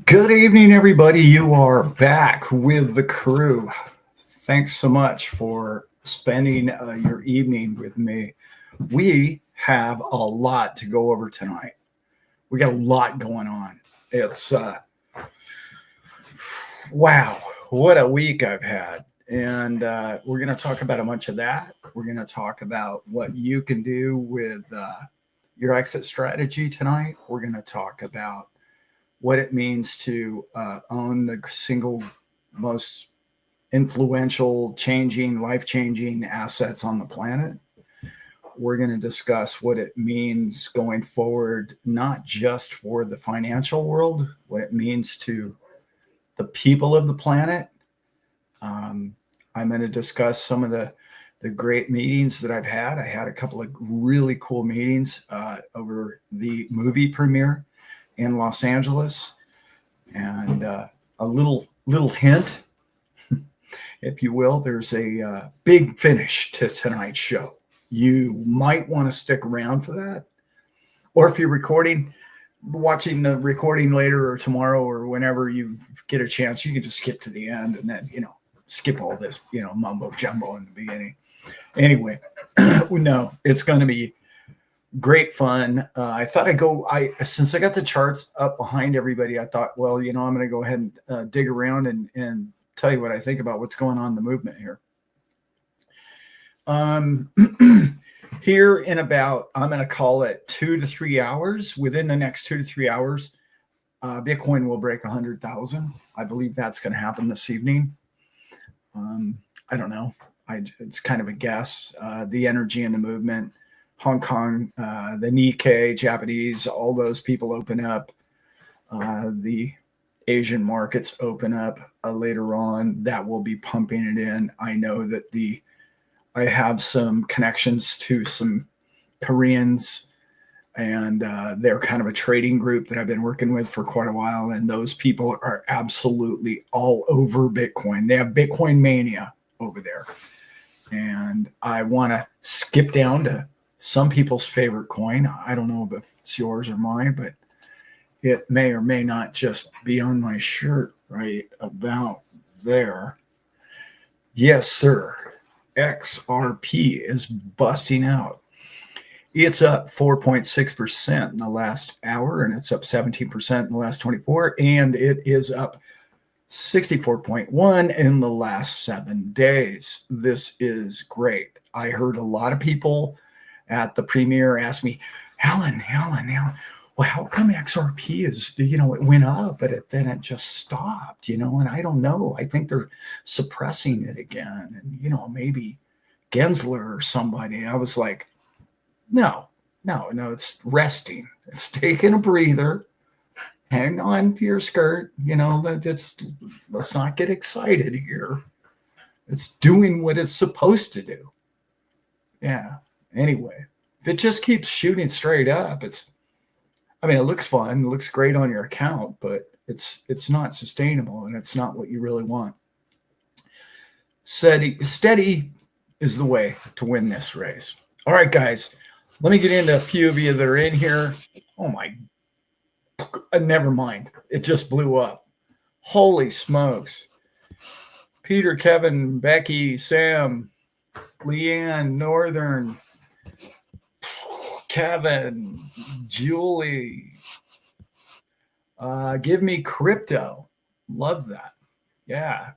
Good evening, everybody. You are back with the crew. Thanks so much for spending your evening with me. We have a lot to go over tonight. We got a lot going on. It's wow, what a week I've had. And we're going to talk about a bunch of that. We're going to talk about what you can do with your exit strategy tonight. We're going to talk about what it means to own the single most influential, changing, life changing assets on the planet. We're going to discuss what it means going forward, not just for the financial world, what it means to the people of the planet. I'm going to discuss some of the great meetings that I've had. I had a couple of really cool meetings over the movie premiere in Los Angeles, and a little hint, if you will. There's a big finish to tonight's show. You might want to stick around for that, or if you're watching the recording later or tomorrow or whenever you get a chance, you can just skip to the end and then skip all this mumbo jumbo in the beginning. Anyway, no, it's going to be great fun. I thought since I got the charts up behind everybody, I thought, well, I'm going to go ahead and dig around and tell you what I think about what's going on in the movement here. Here in about, I'm going to call it 2 to 3 hours. Within the next 2 to 3 hours, Bitcoin will break 100,000. I believe that's going to happen this evening. I don't know. It's kind of a guess. The energy in the movement. Hong Kong, the Nikkei, Japanese, all those people open up. The Asian markets open up later on. That will be pumping it in. I know that I have some connections to some Koreans, and they're kind of a trading group that I've been working with for quite a while. And those people are absolutely all over Bitcoin. They have Bitcoin mania over there. And I want to skip down to some people's favorite coin. I don't know if it's yours or mine, but it may or may not just be on my shirt right about there. Yes, sir. XRP is busting out. It's up 4.6% in the last hour, and it's up 17% in the last 24, and it is up 64.1 in the last 7 days. This is great. I heard a lot of people at the premiere ask me, Allan, well, how come XRP is, it went up, but then it just stopped, and I don't know. I think they're suppressing it again. And, maybe Gensler or somebody. I was like, no, it's resting. It's taking a breather. Hang on to your skirt. Let's not get excited here. It's doing what it's supposed to do. Yeah. Anyway, if it just keeps shooting straight up, it looks fun. It looks great on your account, but it's not sustainable, and it's not what you really want. Steady is the way to win this race. All right, guys, let me get into a few of you that are in here. Oh my, never mind. It just blew up. Holy smokes. Peter, Kevin, Becky, Sam, Leanne, Northern, Kevin, Julie, give me crypto. Love that. Yeah.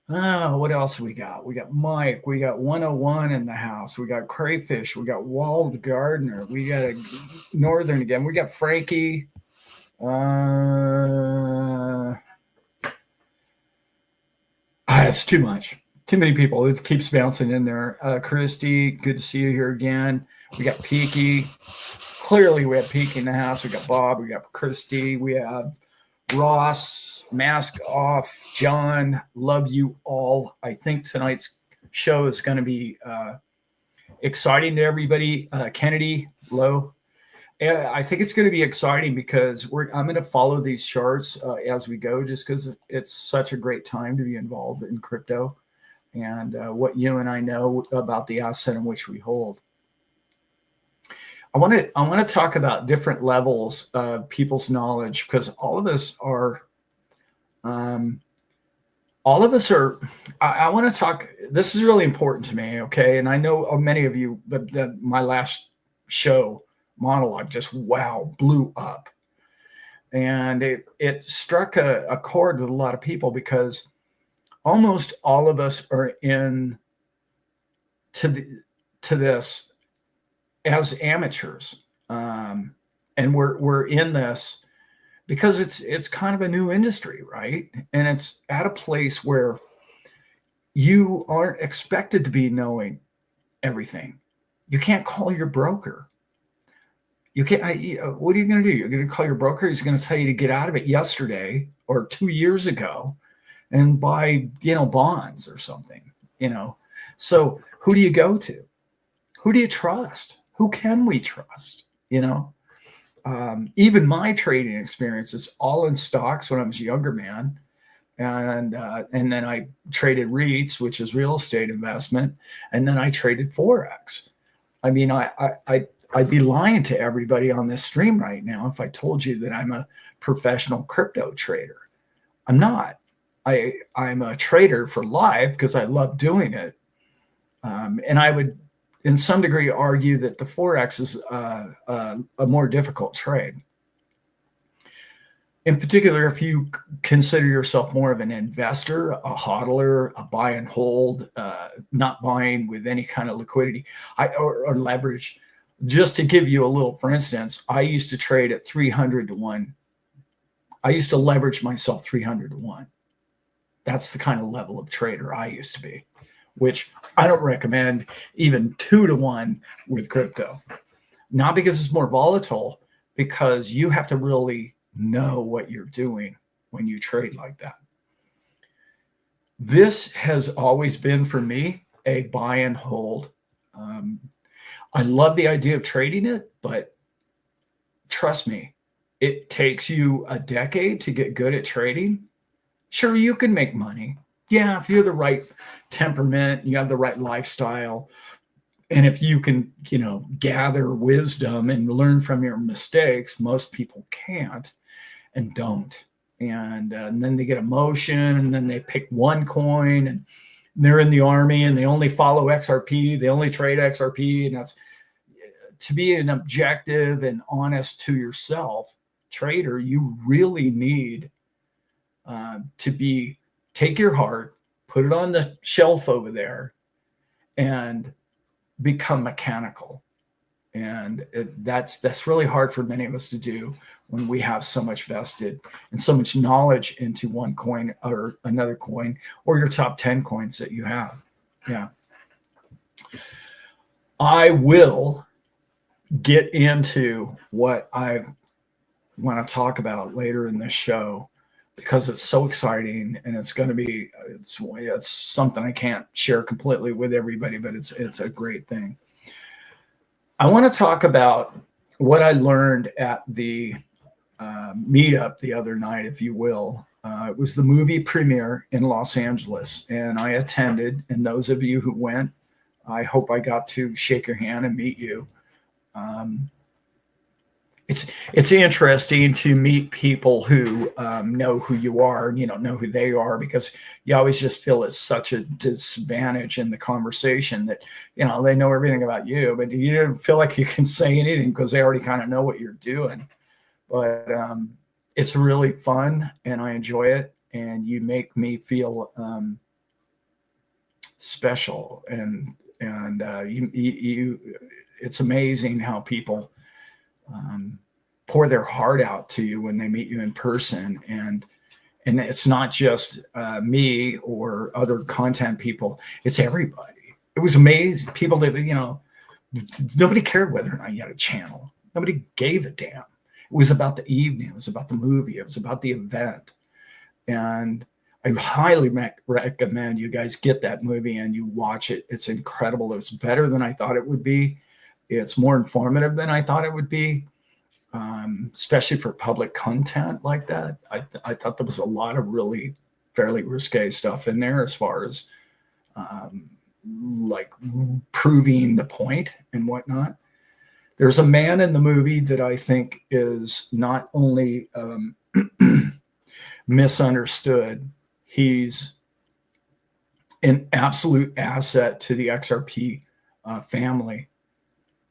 What else we got? We got Mike. We got 101 in the house. We got Crayfish. We got Walled Gardner. We got a Northern again. We got Frankie. It's too much. Too many people. It keeps bouncing in there. Christy, good to see you here again. We got Peaky. Clearly, we have Peaky in the house. We got Bob. We got Christy. We have Ross. Mask off. John, love you all. I think tonight's show is going to be exciting to everybody. Kennedy, low. I think it's going to be exciting because I'm going to follow these charts as we go, just because it's such a great time to be involved in crypto and what you and I know about the asset in which we hold. I want to talk about different levels of people's knowledge, because um, all of us are. I want to talk. This is really important to me, okay? And I know many of you, but my last show monologue just blew up, and it struck a chord with a lot of people, because almost all of us are in to the to this as amateurs, and we're in this because it's kind of a new industry, right? And it's at a place where you aren't expected to be knowing everything. You can't call your broker. You can't. What are you going to do? You're going to call your broker. He's going to tell you to get out of it yesterday or 2 years ago and buy, bonds or something. So who do you go to? Who do you trust? Who can we trust? Even my trading experience is all in stocks when I was a younger man. And then I traded REITs, which is real estate investment. And then I traded Forex. I mean, I'd be lying to everybody on this stream right now if I told you that I'm a professional crypto trader. I'm not. I'm a trader for life because I love doing it. And I would, in some degree, argue that the Forex is a more difficult trade. In particular, if you consider yourself more of an investor, a hodler, a buy and hold, not buying with any kind of liquidity or leverage. Just to give you a little, for instance, I used to trade at 300 to 1. I used to leverage myself 300 to 1. That's the kind of level of trader I used to be, which I don't recommend even 2 to 1 with crypto. Not because it's more volatile, because you have to really know what you're doing when you trade like that. This has always been for me a buy and hold. I love the idea of trading it, but trust me, it takes you a decade to get good at trading. Sure, you can make money. Yeah, if you have the right temperament, you have the right lifestyle, and if you can, gather wisdom and learn from your mistakes. Most people can't and don't. And then they get emotion, and then they pick one coin, and they're in the army and they only follow XRP. They only trade XRP. And that's, to be an objective and honest to yourself trader, you really need to take your heart, put it on the shelf over there, and become mechanical. And that's really hard for many of us to do when we have so much vested and so much knowledge into one coin or another coin, or your top 10 coins that you have. Yeah. I will get into what I want to talk about later in this show, because it's so exciting, and it's going to be, it's something I can't share completely with everybody, but it's a great thing. I want to talk about what I learned at the meetup the other night, if you will. It was the movie premiere in Los Angeles, and I attended. And those of you who went, I hope I got to shake your hand and meet you. It's interesting to meet people who know who you are and you don't know who they are, because you always just feel it's such a disadvantage in the conversation that, they know everything about you, but you don't feel like you can say anything because they already kind of know what you're doing. But it's really fun, and I enjoy it, and you make me feel special, and you it's amazing how people pour their heart out to you when they meet you in person. And it's not just me or other content people, it's everybody. It was amazing. People that, nobody cared whether or not you had a channel. Nobody gave a damn. It was about the evening. It was about the movie. It was about the event. And I highly recommend you guys get that movie and you watch it. It's incredible. It's better than I thought it would be. It's more informative than I thought it would be, especially for public content like that. I thought there was a lot of really fairly risque stuff in there, as far as like proving the point and whatnot. There's a man in the movie that I think is not only misunderstood, he's an absolute asset to the XRP family.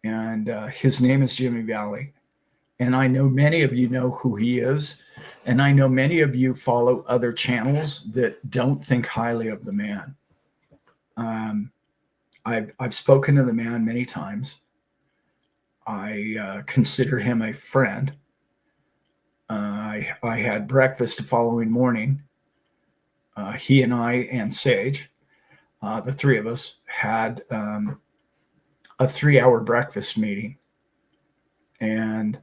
And his name is Jimmy Valley. And I know many of you know who he is. And I know many of you follow other channels that don't think highly of the man. I've spoken to the man many times. I consider him a friend. I had breakfast the following morning. He and I and Sage, the three of us, had a 3-hour breakfast meeting. And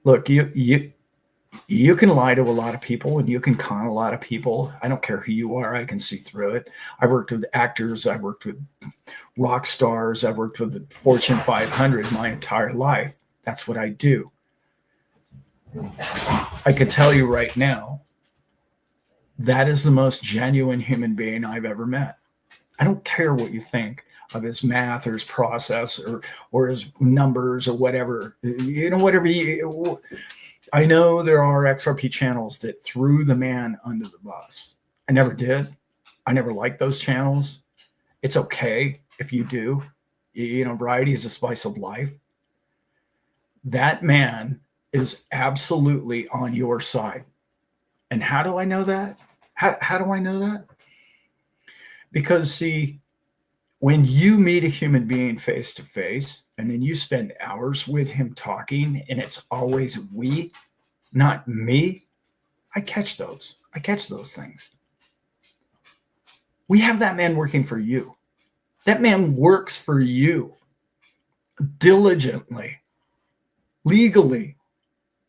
look, you can lie to a lot of people and you can con a lot of people. I don't care who you are. I can see through it. I've worked with actors. I've worked with rock stars. I've worked with the Fortune 500 my entire life. That's what I do. I can tell you right now, that is the most genuine human being I've ever met. I don't care what you think of his math or his process or his numbers or whatever. Whatever. I know there are XRP channels that threw the man under the bus. I never did. I never liked those channels. It's okay if you do. Variety is a spice of life. That man is absolutely on your side. And how do I know that? How do I know that? Because, see, when you meet a human being face to face and then you spend hours with him talking and it's always we, not me, I catch those. I catch those things. We have that man working for you. That man works for you diligently, legally,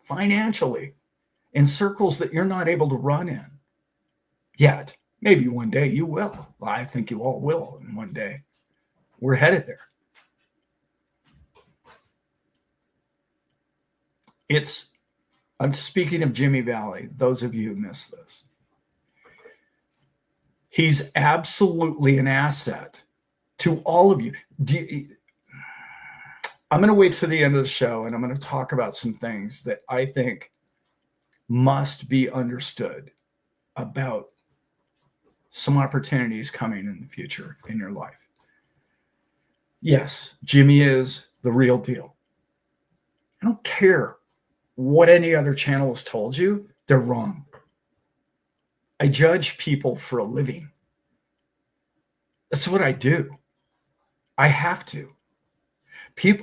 financially, in circles that you're not able to run in yet. Maybe one day you will. I think you all will. And one day we're headed there. I'm speaking of Jimmy Valley, those of you who missed this. He's absolutely an asset to all of you. I'm going to wait till the end of the show and I'm going to talk about some things that I think must be understood about some opportunities coming in the future in your life. Yes, Jimmy is the real deal. I don't care what any other channel has told you. They're wrong. I judge people for a living. That's what I do. I have to.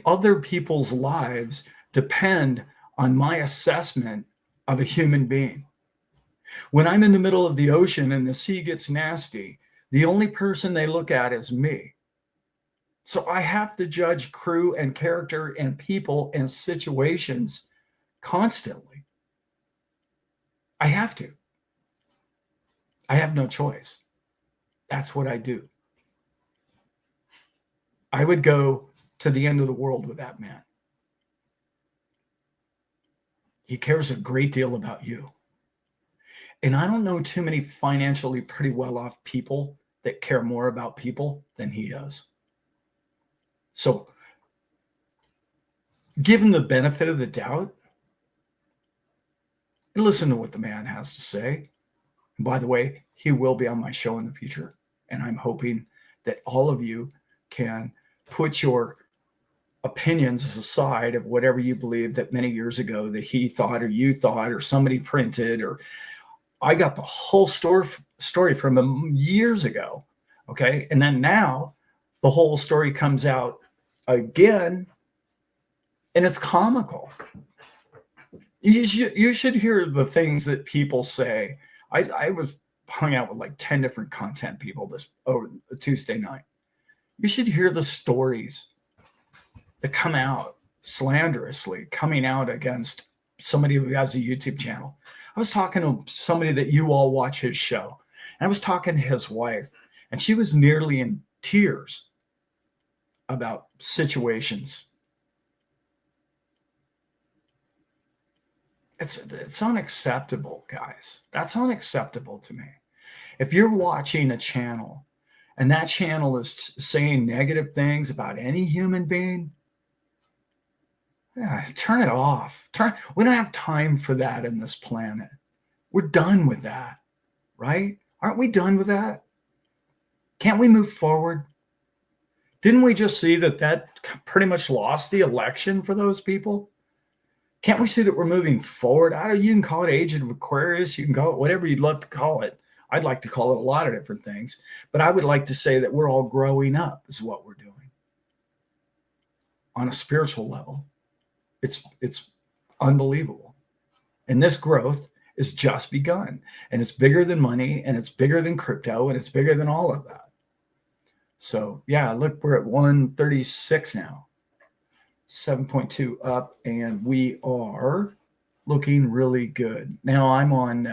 Other people's lives depend on my assessment of a human being. When I'm in the middle of the ocean and the sea gets nasty, the only person they look at is me. So I have to judge crew and character and people and situations constantly. I have to. I have no choice. That's what I do. I would go to the end of the world with that man. He cares a great deal about you. And I don't know too many financially pretty well-off people that care more about people than he does. So give him the benefit of the doubt and listen to what the man has to say. And by the way, he will be on my show in the future. And I'm hoping that all of you can put your opinions aside of whatever you believe that many years ago that he thought or you thought or somebody printed, or I got the whole story from him years ago. Okay. And then now the whole story comes out again and it's comical. You should hear the things that people say. I was hung out with like 10 different content people over the Tuesday night. You should hear the stories that come out slanderously, coming out against somebody who has a YouTube channel. I was talking to somebody that you all watch his show, and I was talking to his wife, and she was nearly in tears about situations. It's unacceptable, guys. That's unacceptable to me. If you're watching a channel and that channel is saying negative things about any human being, Yeah, turn it off. We don't have time for that in this planet. We're done with that, right? Aren't we done with that? Can't we move forward? Didn't we just see that pretty much lost the election for those people? Can't we see that we're moving forward? You can call it Age of Aquarius. You can call it whatever you'd love to call it. I'd like to call it a lot of different things. But I would like to say that we're all growing up is what we're doing on a spiritual level. It's unbelievable. And this growth is just begun. And it's bigger than money, and it's bigger than crypto, and it's bigger than all of that. So yeah, look, we're at 136 now, 7.2 up, and we are looking really good. Now I'm on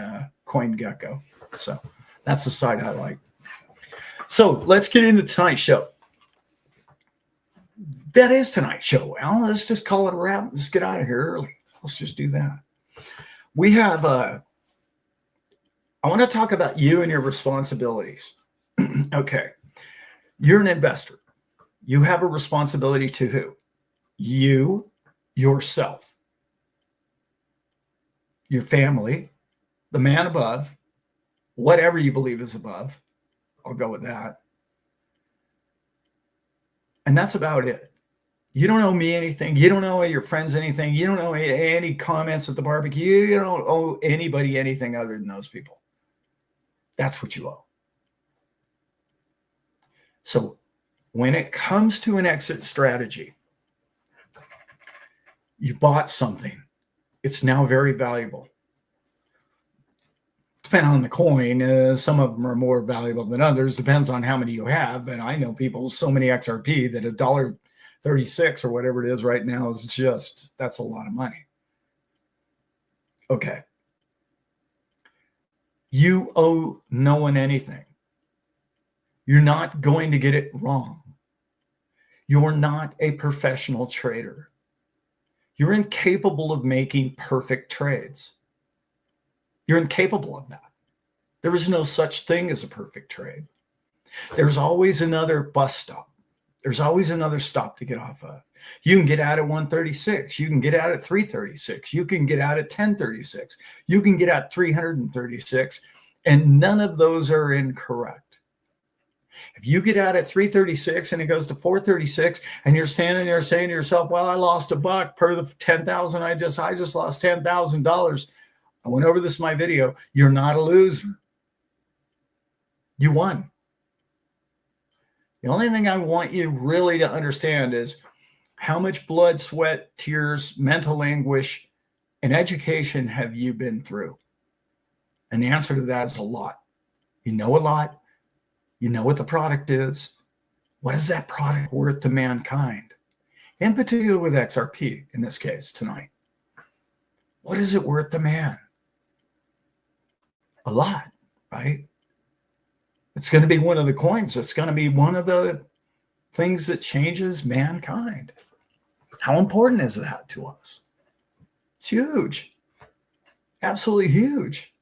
CoinGecko, so that's the site I like. So let's get into tonight's show. That is tonight's show. Well, let's just call it a wrap. Let's get out of here early. Let's just do that. We have I want to talk about you and your responsibilities. Okay. You're an investor. You have a responsibility to who? You, yourself, your family, the man above, whatever you believe is above. I'll go with that. And that's about it. You don't owe me anything. You don't owe your friends anything. You don't owe any comments at the barbecue. You don't owe anybody anything other than those people. That's what you owe. So when it comes to an exit strategy, you bought something. It's now very valuable. Depending on the coin, some of them are more valuable than others. Depends on how many you have. But I know people, so many XRP that $1.36 or whatever it is right now is just, that's a lot of money. Okay. You owe no one anything. You're not going to get it wrong. You're not a professional trader. You're incapable of making perfect trades. You're incapable of that. There is no such thing as a perfect trade. There's always another bus stop. There's always another stop to get off of. You can get out at 136. You can get out at 336. You can get out at 1036. You can get out 336. And none of those are incorrect. If you get out at 336 and it goes to 436 and you're standing there saying to yourself, well, I lost $1 per the 10,000. I just lost $10,000. I went over this in my video. You're not a loser. You won. The only thing I want you really to understand is how much blood, sweat, tears, mental anguish, and education have you been through? And the answer to that is a lot. You know a lot. You know what the product is. What is that product worth to mankind? In particular with XRP in this case tonight. What is it worth to man? A lot, right? It's going to be one of the coins. It's going to be one of the things that changes mankind. How important is that to us? It's huge. Absolutely huge.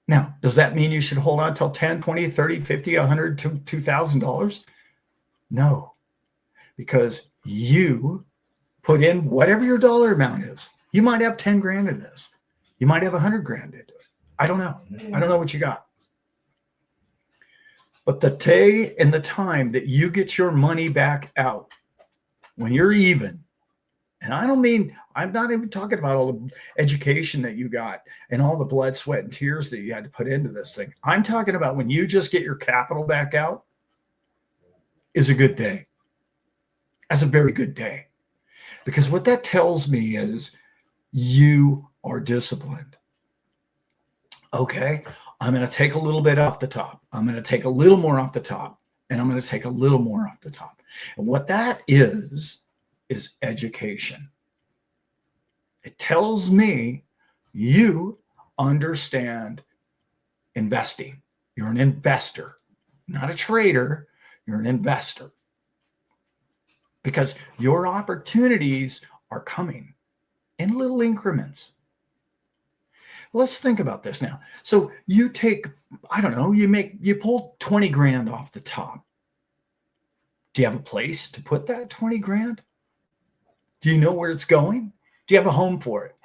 Now, does that mean you should hold on till 10, 20, 30, 50, 100, $2,000? No, because you put in whatever your dollar amount is. You might have 10 grand in this. You might have 100 grand into it. I don't know. I don't know what you got. But the day and the time that you get your money back out, when you're even, and I'm not even talking about all the education that you got and all the blood, sweat, and tears that you had to put into this thing. I'm talking about when you just get your capital back out is a good day. That's a very good day. Because what that tells me is you are disciplined. Okay, I'm going to take a little bit off the top. I'm going to take a little more off the top. And I'm going to take a little more off the top. And what that is education. It tells me you understand investing. You're an investor, not a trader. You're an investor. Because your opportunities are coming in little increments. Let's think about this now. So you take, I don't know, you pull 20 grand off the top. Do you have a place to put that 20 grand? Do you know where it's going? Do you have a home for it?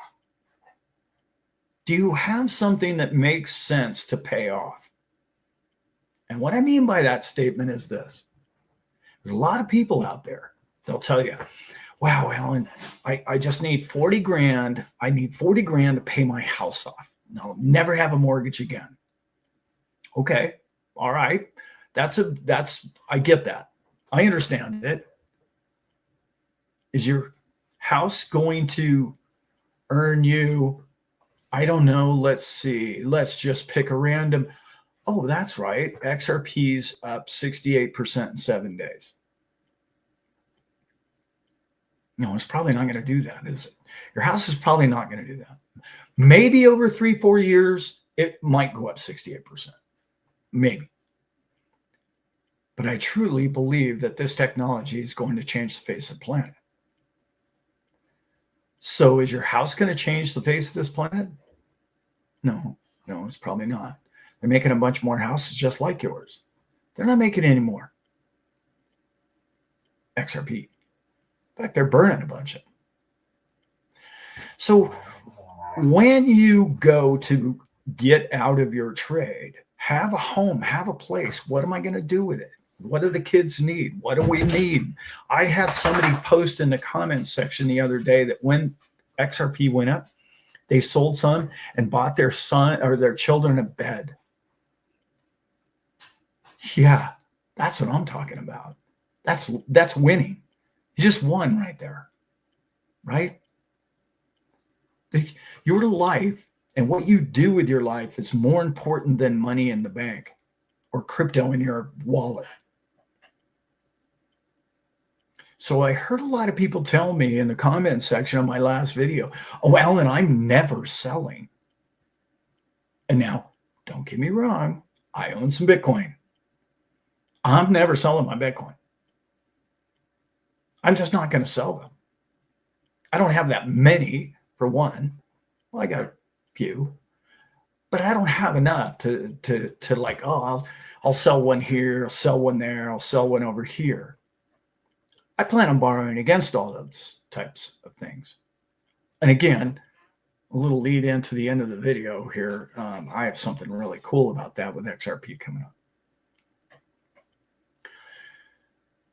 Do you have something that makes sense to pay off? And what I mean by that statement is this. There's a lot of people out there. They'll tell you, wow, Allan, I just need 40 grand. I need 40 grand to pay my house off. No, never have a mortgage again. Okay. All right. I get that. I understand it. Is your house going to earn you, I don't know, let's see, let's just pick a random. Oh, that's right. XRP's up 68% in 7 days. No, it's probably not going to do that, is it? Your house is probably not going to do that. Maybe over 3-4 years, it might go up 68%. Maybe. But I truly believe that this technology is going to change the face of the planet. So is your house going to change the face of this planet? No, it's probably not. They're making a bunch more houses just like yours. They're not making any more XRP. In fact, they're burning a bunch of them. So when you go to get out of your trade, have a home, have a place. What am I going to do with it? What do the kids need? What do we need? I had somebody post in the comments section the other day that when XRP went up, they sold some and bought their son or their children a bed. Yeah, that's what I'm talking about. That's winning. You just won right there, right? Your life and what you do with your life is more important than money in the bank or crypto in your wallet. So I heard a lot of people tell me in the comment section of my last video, oh, Allan, I'm never selling. And now, don't get me wrong, I own some Bitcoin. I'm never selling my Bitcoin. I'm just not going to sell them. I don't have that many, for one. Well, I got a few, but I don't have enough to like, oh, I'll sell one here, I'll sell one there, I'll sell one over here. I plan on borrowing against all those types of things. And again, a little lead into the end of the video here. I have something really cool about that with XRP coming up.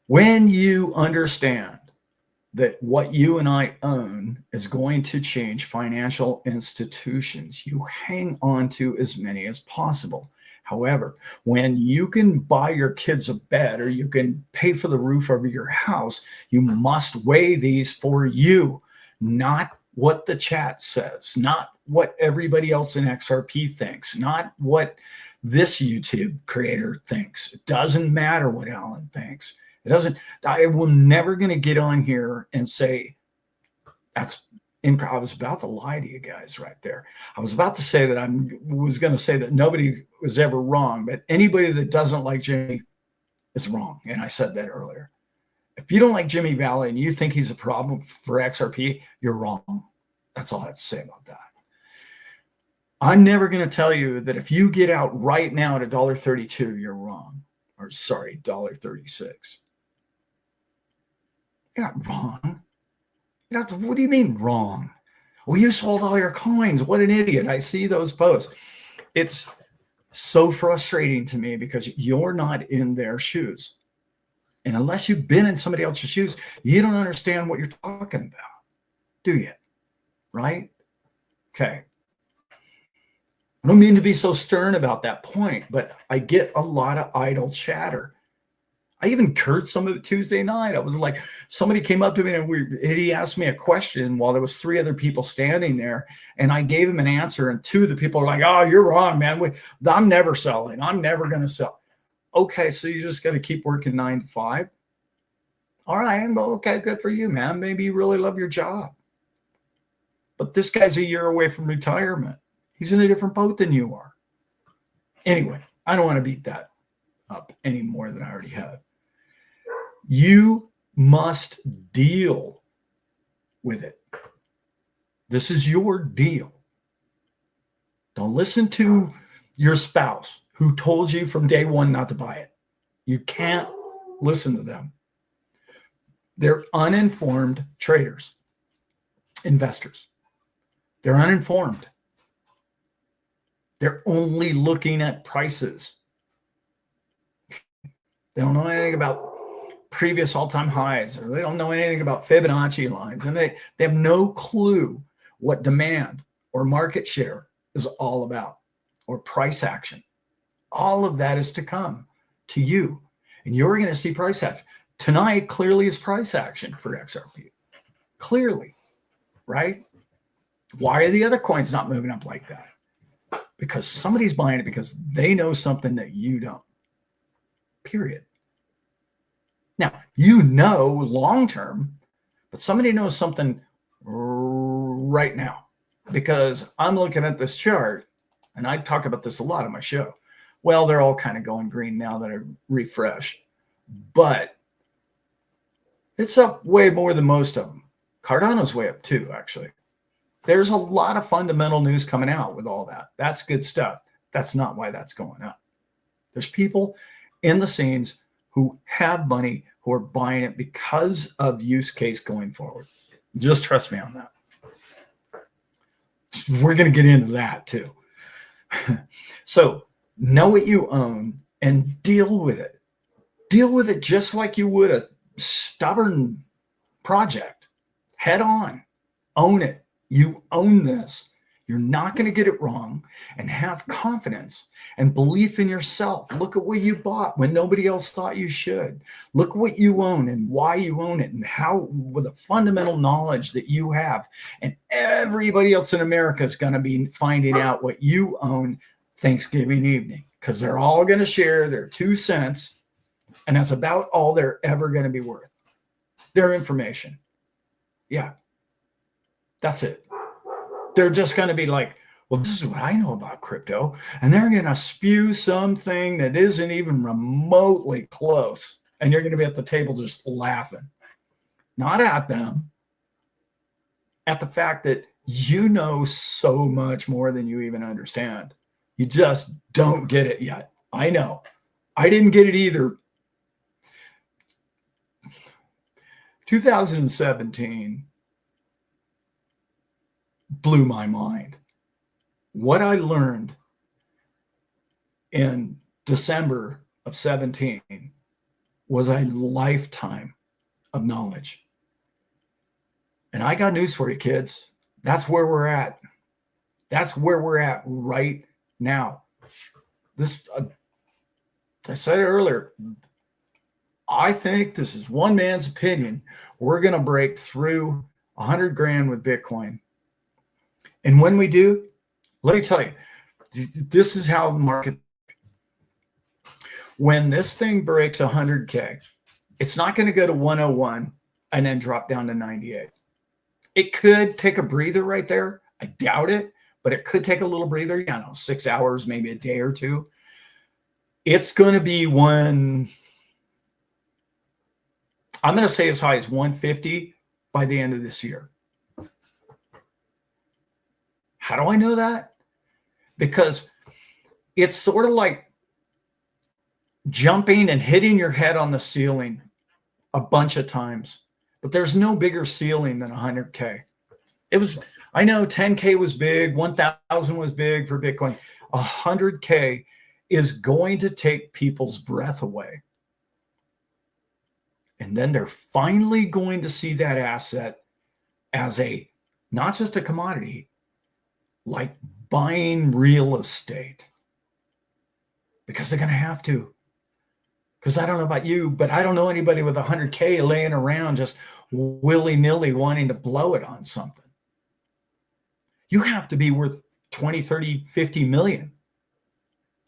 When you understand that what you and I own is going to change financial institutions, you hang on to as many as possible. However, when you can buy your kids a bed or you can pay for the roof over your house, you must weigh these for you, not what the chat says, not what everybody else in XRP thinks, not what this YouTube creator thinks. It doesn't matter what Allan thinks. It doesn't. I will never going to get on here and say that's incorrect. I was about to lie to you guys right there. I was about to say that I was going to say that nobody was ever wrong, but anybody that doesn't like Jimmy is wrong. And I said that earlier. If you don't like Jimmy Valley and you think he's a problem for XRP, you're wrong. That's all I have to say about that. I'm never going to tell you that if you get out right now at $1.32, you're wrong. Or sorry, $1.36. You're not wrong. What do you mean wrong? Well, you sold all your coins. What an idiot. I see those posts. It's so frustrating to me because you're not in their shoes. And unless you've been in somebody else's shoes, you don't understand what you're talking about, do you? Right? Okay. I don't mean to be so stern about that point, but I get a lot of idle chatter. I even cursed some of it Tuesday night. I was like, somebody came up to me and he asked me a question while there was 3 other people standing there, and I gave him an answer, and 2 of the people are like, oh, you're wrong, man. I'm never selling. I'm never going to sell. Okay, so you're just going to keep working 9 to 5? All right, well, okay, good for you, man. Maybe you really love your job. But this guy's a year away from retirement. He's in a different boat than you are. Anyway, I don't want to beat that up any more than I already have. You must deal with it. This is your deal. Don't listen to your spouse who told you from day one not to buy it. You can't listen to them. They're uninformed traders. investors. They're uninformed. They're only looking at prices. They don't know anything about previous all-time highs, or they don't know anything about Fibonacci lines, and they have no clue what demand or market share is all about, or price action. All of that is to come to you, and you're going to see price action. Tonight clearly is price action for XRP. Clearly, right? Why are the other coins not moving up like that? Because somebody's buying it because they know something that you don't. Period. Now, you know long-term, but somebody knows something right now, because I'm looking at this chart, and I talk about this a lot on my show. Well, they're all kind of going green now that I refresh, but it's up way more than most of them. Cardano's way up too, actually. There's a lot of fundamental news coming out with all that. That's good stuff. That's not why that's going up. There's people in the scenes who have money, who are buying it because of use case going forward. Just trust me on that. We're going to get into that too. So know what you own and deal with it. Deal with it just like you would a stubborn project. Head on. Own it. You own this. You're not going to get it wrong, and have confidence and belief in yourself. Look at what you bought when nobody else thought you should. Look what you own and why you own it, and how, with the fundamental knowledge that you have. And everybody else in America is going to be finding out what you own Thanksgiving evening, because they're all going to share their 2 cents, and that's about all they're ever going to be worth. Their information. Yeah. That's it. They're just going to be like, well, this is what I know about crypto. And they're going to spew something that isn't even remotely close. And you're going to be at the table just laughing. Not at them. At the fact that you know so much more than you even understand. You just don't get it yet. I know. I didn't get it either. 2017 blew my mind. What I learned in December of 17 was a lifetime of knowledge. And I got news for you, kids. That's where we're at. That's where we're at right now. This, I said it earlier, I think this is one man's opinion. We're going to break through 100 grand with Bitcoin. And when we do, let me tell you, this is how the market, when this thing breaks 100K, it's not going to go to 101 and then drop down to 98. It could take a breather right there. I doubt it, but it could take a little breather. I don't know, 6 hours, maybe a day or two. It's going to be one, I'm going to say as high as 150 by the end of this year. How do I know that? Because it's sort of like jumping and hitting your head on the ceiling a bunch of times, but there's no bigger ceiling than 100K. It was, I know 10K was big, 1,000 was big for Bitcoin. 100K is going to take people's breath away. And then they're finally going to see that asset as a, not just a commodity, like buying real estate, because they're going to have to. Because I don't know about you, but I don't know anybody with 100K laying around just willy-nilly wanting to blow it on something. You have to be worth 20, 30, 50 million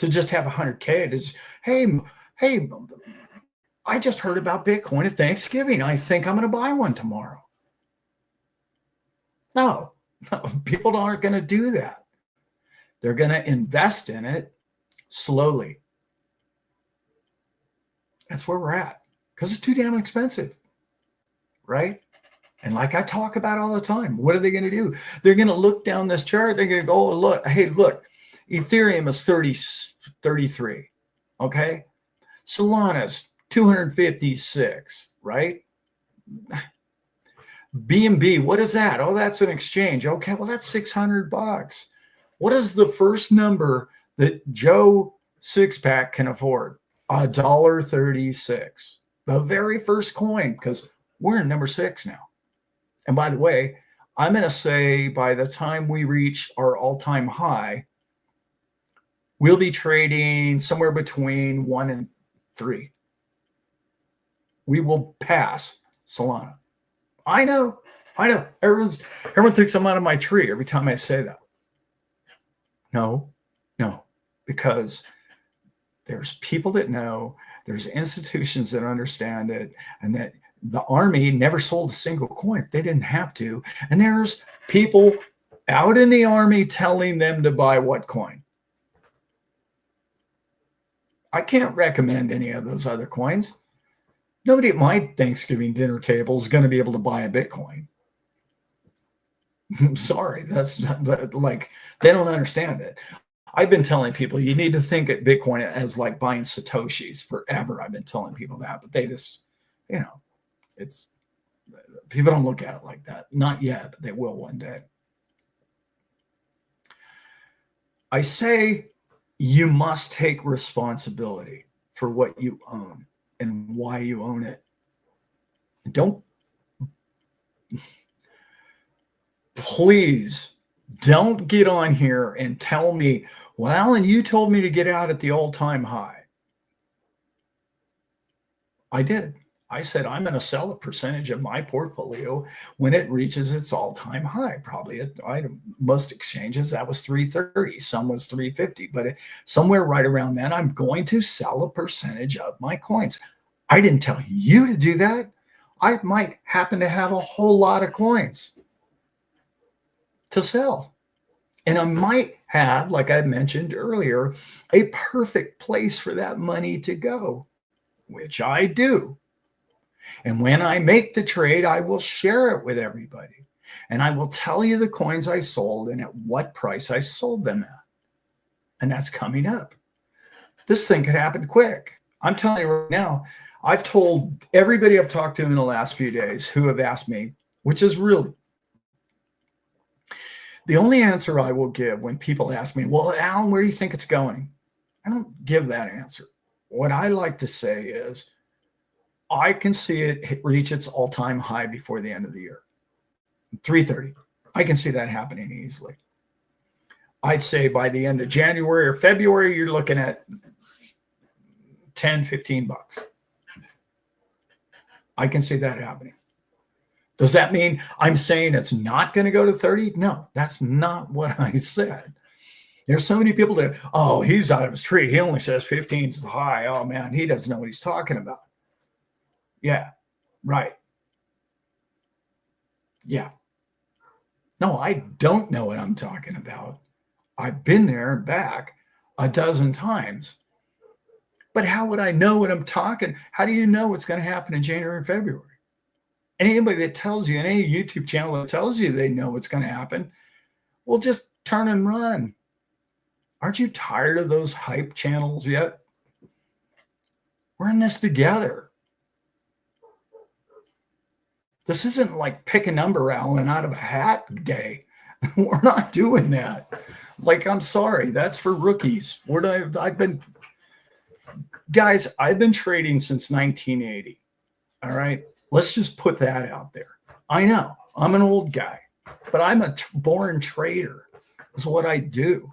to just have 100K. It's, hey, I just heard about Bitcoin at Thanksgiving. I think I'm going to buy one tomorrow. No. People aren't going to do that. They're going to invest in it slowly. That's where we're at, because it's too damn expensive, right? And like I talk about all the time, what are they going to do? They're going to look down this chart. They're going to go, oh, look, hey, look, Ethereum is 33, okay? Solana's 256, right? B&B, what is that? Oh, that's an exchange. Okay, well, that's $600. What is the first number that Joe Sixpack can afford? $1.36. The very first coin, because we're in number 6 now. And by the way, I'm going to say by the time we reach our all-time high, we'll be trading somewhere between 1 and 3. We will pass Solana. I know. Everyone thinks I'm out of my tree every time I say that. No, because there's people that know, there's institutions that understand it, and that the army never sold a single coin. They didn't have to. And there's people out in the army telling them to buy what coin. I can't recommend any of those other coins. Nobody at my Thanksgiving dinner table is going to be able to buy a Bitcoin. I'm sorry. That's not, like, they don't understand it. I've been telling people you need to think at Bitcoin as like buying Satoshis forever. I've been telling people that, but they just, it's, people don't look at it like that. Not yet, but they will one day. I say you must take responsibility for what you own and why you own it. Please don't get on here and tell me, well, Allan, you told me to get out at the all-time high. I did. I said I'm going to sell a percentage of my portfolio when it reaches its all-time high. Probably at most exchanges, that was 330. Some was 350. But somewhere right around then, I'm going to sell a percentage of my coins. I didn't tell you to do that. I might happen to have a whole lot of coins to sell. And I might have, like I mentioned earlier, a perfect place for that money to go, which I do. And when I make the trade, I will share it with everybody. And I will tell you the coins I sold and at what price I sold them at. And that's coming up. This thing could happen quick. I'm telling you right now, I've told everybody I've talked to in the last few days who have asked me, which is really the only answer I will give when people ask me, well, Allan, where do you think it's going? I don't give that answer. What I like to say is, I can see it reach its all-time high before the end of the year. 330. I can see that happening easily. I'd say by the end of January or February, you're looking at 10, 15 bucks. I can see that happening. Does that mean I'm saying it's not going to go to 30? No, that's not what I said. There's so many people that, oh, he's out of his tree. He only says 15 is the high. Oh, man, he doesn't know what he's talking about. Yeah, right. Yeah. No, I don't know what I'm talking about. I've been there and back a dozen times. But how would I know what I'm talking? How do you know what's going to happen in January and February? Anybody that tells you, any YouTube channel that tells you they know what's going to happen, well, just turn and run. Aren't you tired of those hype channels yet? We're in this together. This isn't like pick a number, Allan, out of a hat day. We're not doing that. Like, I'm sorry, that's for rookies. I've been trading since 1980. All right. Let's just put that out there. I know I'm an old guy, but I'm a born trader. That's what I do.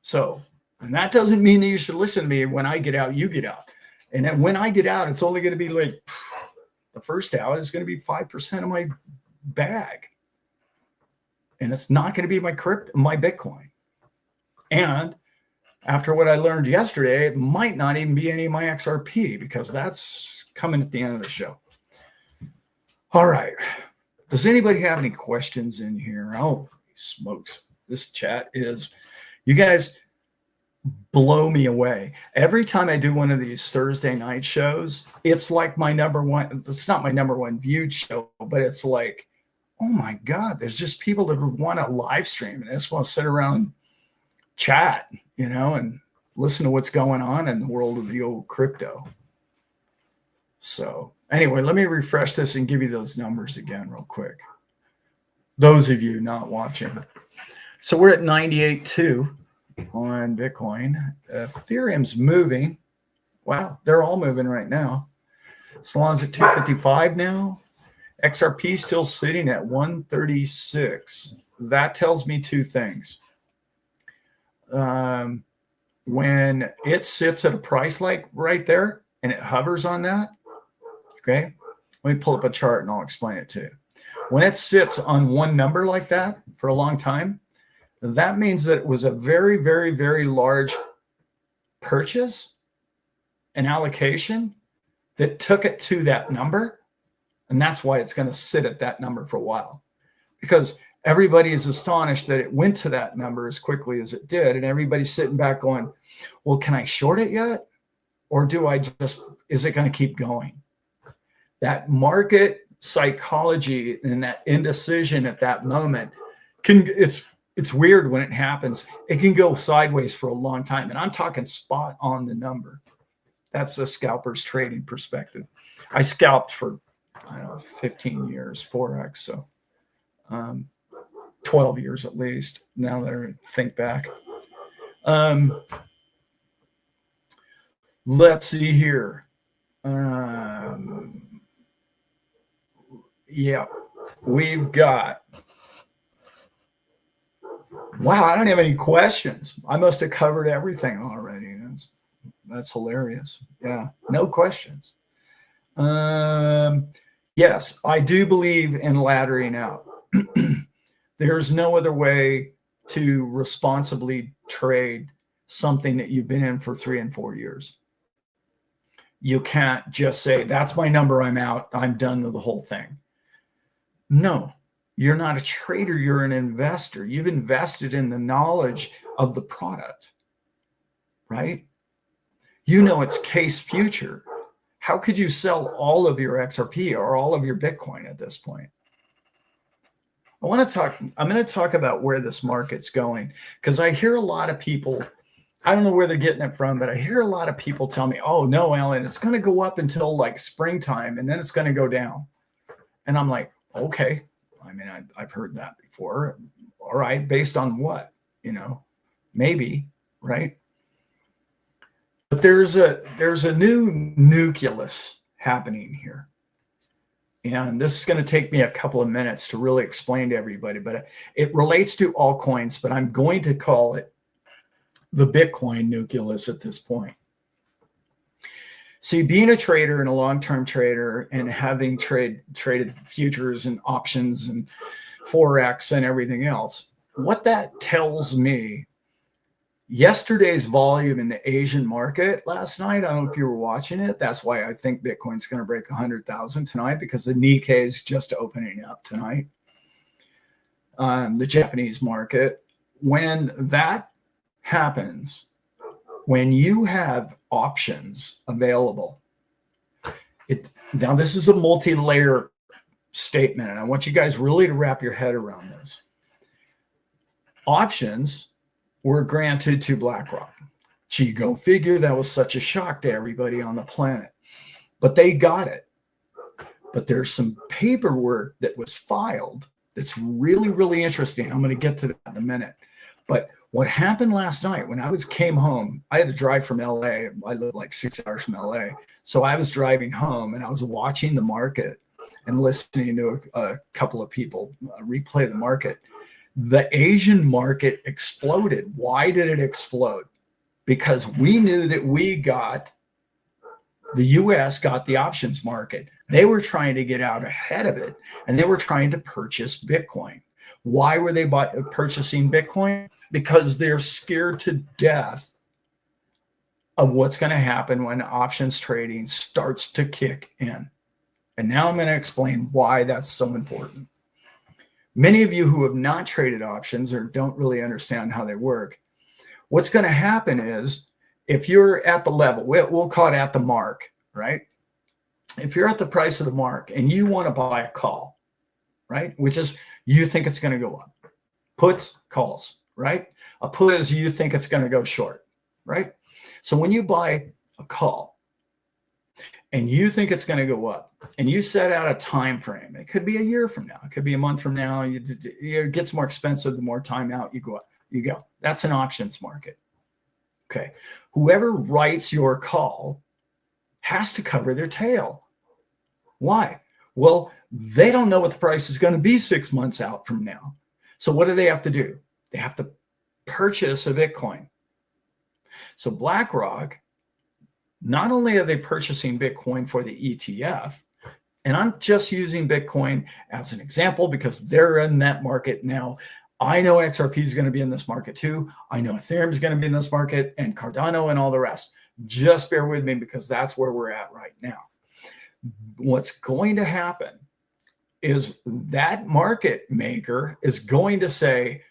So, and that doesn't mean that you should listen to me. When I get out, you get out. And then when I get out, it's only going to be like, the first out is going to be 5% of my bag. And it's not going to be my Bitcoin. And after what I learned yesterday, it might not even be any of my XRP, because that's coming at the end of the show. All right. Does anybody have any questions in here? Oh, smokes. This chat is, you guys blow me away. Every time I do one of these Thursday night shows, it's like my number one, it's not my number one viewed show, but it's like, oh my God, there's just people that want to live stream and just want to sit around and chat, and listen to what's going on in the world of the old crypto. So, Anyway, let me refresh this and give you those numbers again real quick. Those of you not watching. So we're at 98.2 on Bitcoin. Ethereum's moving. Wow, they're all moving right now. Solana's at 255 now. XRP still sitting at 136. That tells me two things. When it sits at a price like right there and it hovers on that, okay, let me pull up a chart and I'll explain it to you. When it sits on one number like that for a long time, that means that it was a very, very, very large purchase, an allocation that took it to that number. And that's why it's going to sit at that number for a while, because everybody is astonished that it went to that number as quickly as it did. And everybody's sitting back going, well, can I short it yet? Or do I just, is it going to keep going? That market psychology and that indecision at that moment it's weird when it happens. It can go sideways for a long time. And I'm talking spot on the number. That's the scalper's trading perspective. I scalped for, I don't know, 15 years, Forex. So 12 years at least. Now that I think back. Let's see here. Yeah, we've got, wow, I don't have any questions. I must have covered everything already. That's hilarious. Yeah, no questions. Yes, I do believe in laddering out. There's no other way to responsibly trade something that you've been in for 3 and 4 years. You can't just say, that's my number, I'm out, I'm done with the whole thing. No, you're not a trader, you're an investor. You've invested in the knowledge of the product, right? You know it's case future. How could you sell all of your XRP or all of your Bitcoin at this point? I'm going to talk about where this market's going, because I hear a lot of people, I don't know where they're getting it from, but I hear a lot of people tell me, oh no, Allan, it's going to go up until like springtime and then it's going to go down. And I'm like, okay. I mean, I've heard that before. All right. Based on what? Maybe, right? But there's a new nucleus happening here. And this is going to take me a couple of minutes to really explain to everybody, but it relates to altcoins, but I'm going to call it the Bitcoin nucleus at this point. See, being a trader and a long-term trader and having traded futures and options and Forex and everything else, what that tells me, yesterday's volume in the Asian market last night, I don't know if you were watching it. That's why I think Bitcoin's going to break 100,000 tonight, because the Nikkei is just opening up tonight. The Japanese market, when that happens, when you have options available, now this is a multi-layer statement, and I want you guys really to wrap your head around this. Options were granted to BlackRock. Gee, go figure, that was such a shock to everybody on the planet. But they got it. But there's some paperwork that was filed that's really, really interesting. I'm going to get to that in a minute. But what happened last night when I came home, I had to drive from LA. I live like 6 hours from LA. So I was driving home and I was watching the market and listening to a couple of people replay the market. The Asian market exploded. Why did it explode? Because we knew that the US got the options market. They were trying to get out ahead of it, and they were trying to purchase Bitcoin. Why were they purchasing Bitcoin? Because they're scared to death of what's going to happen when options trading starts to kick in. And now I'm going to explain why that's so important. Many of you who have not traded options or don't really understand how they work, what's going to happen is, if you're at the level, we'll call it at the mark, right? If you're at the price of the mark and you want to buy a call, right? Which is, you think it's going to go up. Puts, calls, right? A put is you think it's going to go short, right? So when you buy a call and you think it's going to go up, and you set out a time frame, it could be a year from now, it could be a month from now, it gets more expensive the more time out you go. That's an options market. Okay. Whoever writes your call has to cover their tail. Why? Well, they don't know what the price is going to be 6 months out from now. So what do they have to do? They have to purchase a Bitcoin. So BlackRock, not only are they purchasing Bitcoin for the ETF, and I'm just using Bitcoin as an example because they're in that market now. I know XRP is going to be in this market too. I know Ethereum is going to be in this market, and Cardano and all the rest. Just bear with me because that's where we're at right now. What's going to happen is that market maker is going to say,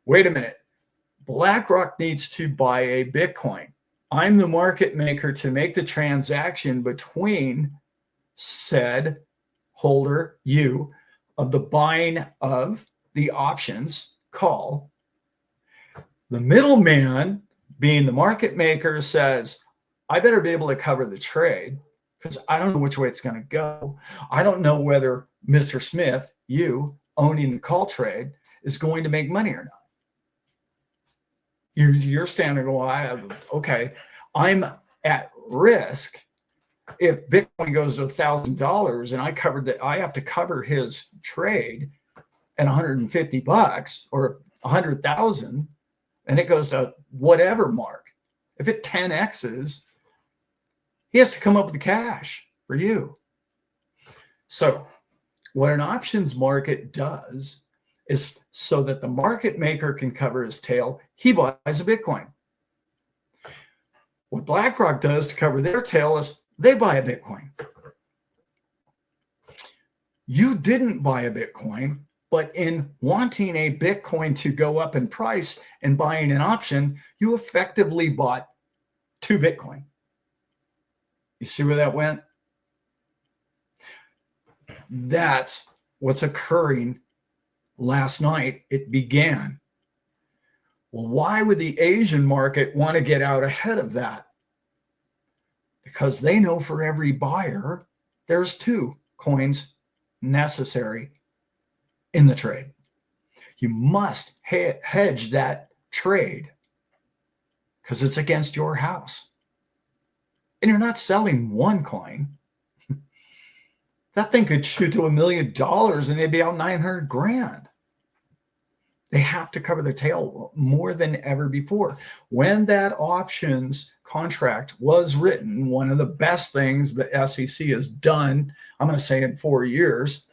wait a minute, BlackRock needs to buy a Bitcoin. I'm the market maker to make the transaction between said holder, you, of the buying of the options call. The middleman, being the market maker, says, I better be able to cover the trade because I don't know which way it's going to go. I don't know whether Mr. Smith, you owning the call trade, is going to make money or not. You're standing going, okay, I'm at risk. If Bitcoin goes to $1,000 and I have to cover his trade at $150 or 100,000, and it goes to whatever mark. If it 10x's, he has to come up with the cash for you. So what an options market does is so that the market maker can cover his tail, he buys a Bitcoin. What BlackRock does to cover their tail is they buy a Bitcoin. You didn't buy a Bitcoin, but in wanting a Bitcoin to go up in price and buying an option, you effectively bought 2 Bitcoin. You see where that went? That's what's occurring last night. It began. Well, why would the Asian market want to get out ahead of that? Because they know for every buyer, there's 2 coins necessary in the trade. You must hedge that trade because it's against your house. And you're not selling 1 coin. That thing could shoot to $1 million and it'd be out 900 grand. They have to cover their tail more than ever before. When that options contract was written, one of the best things the SEC has done, I'm going to say in 4 years,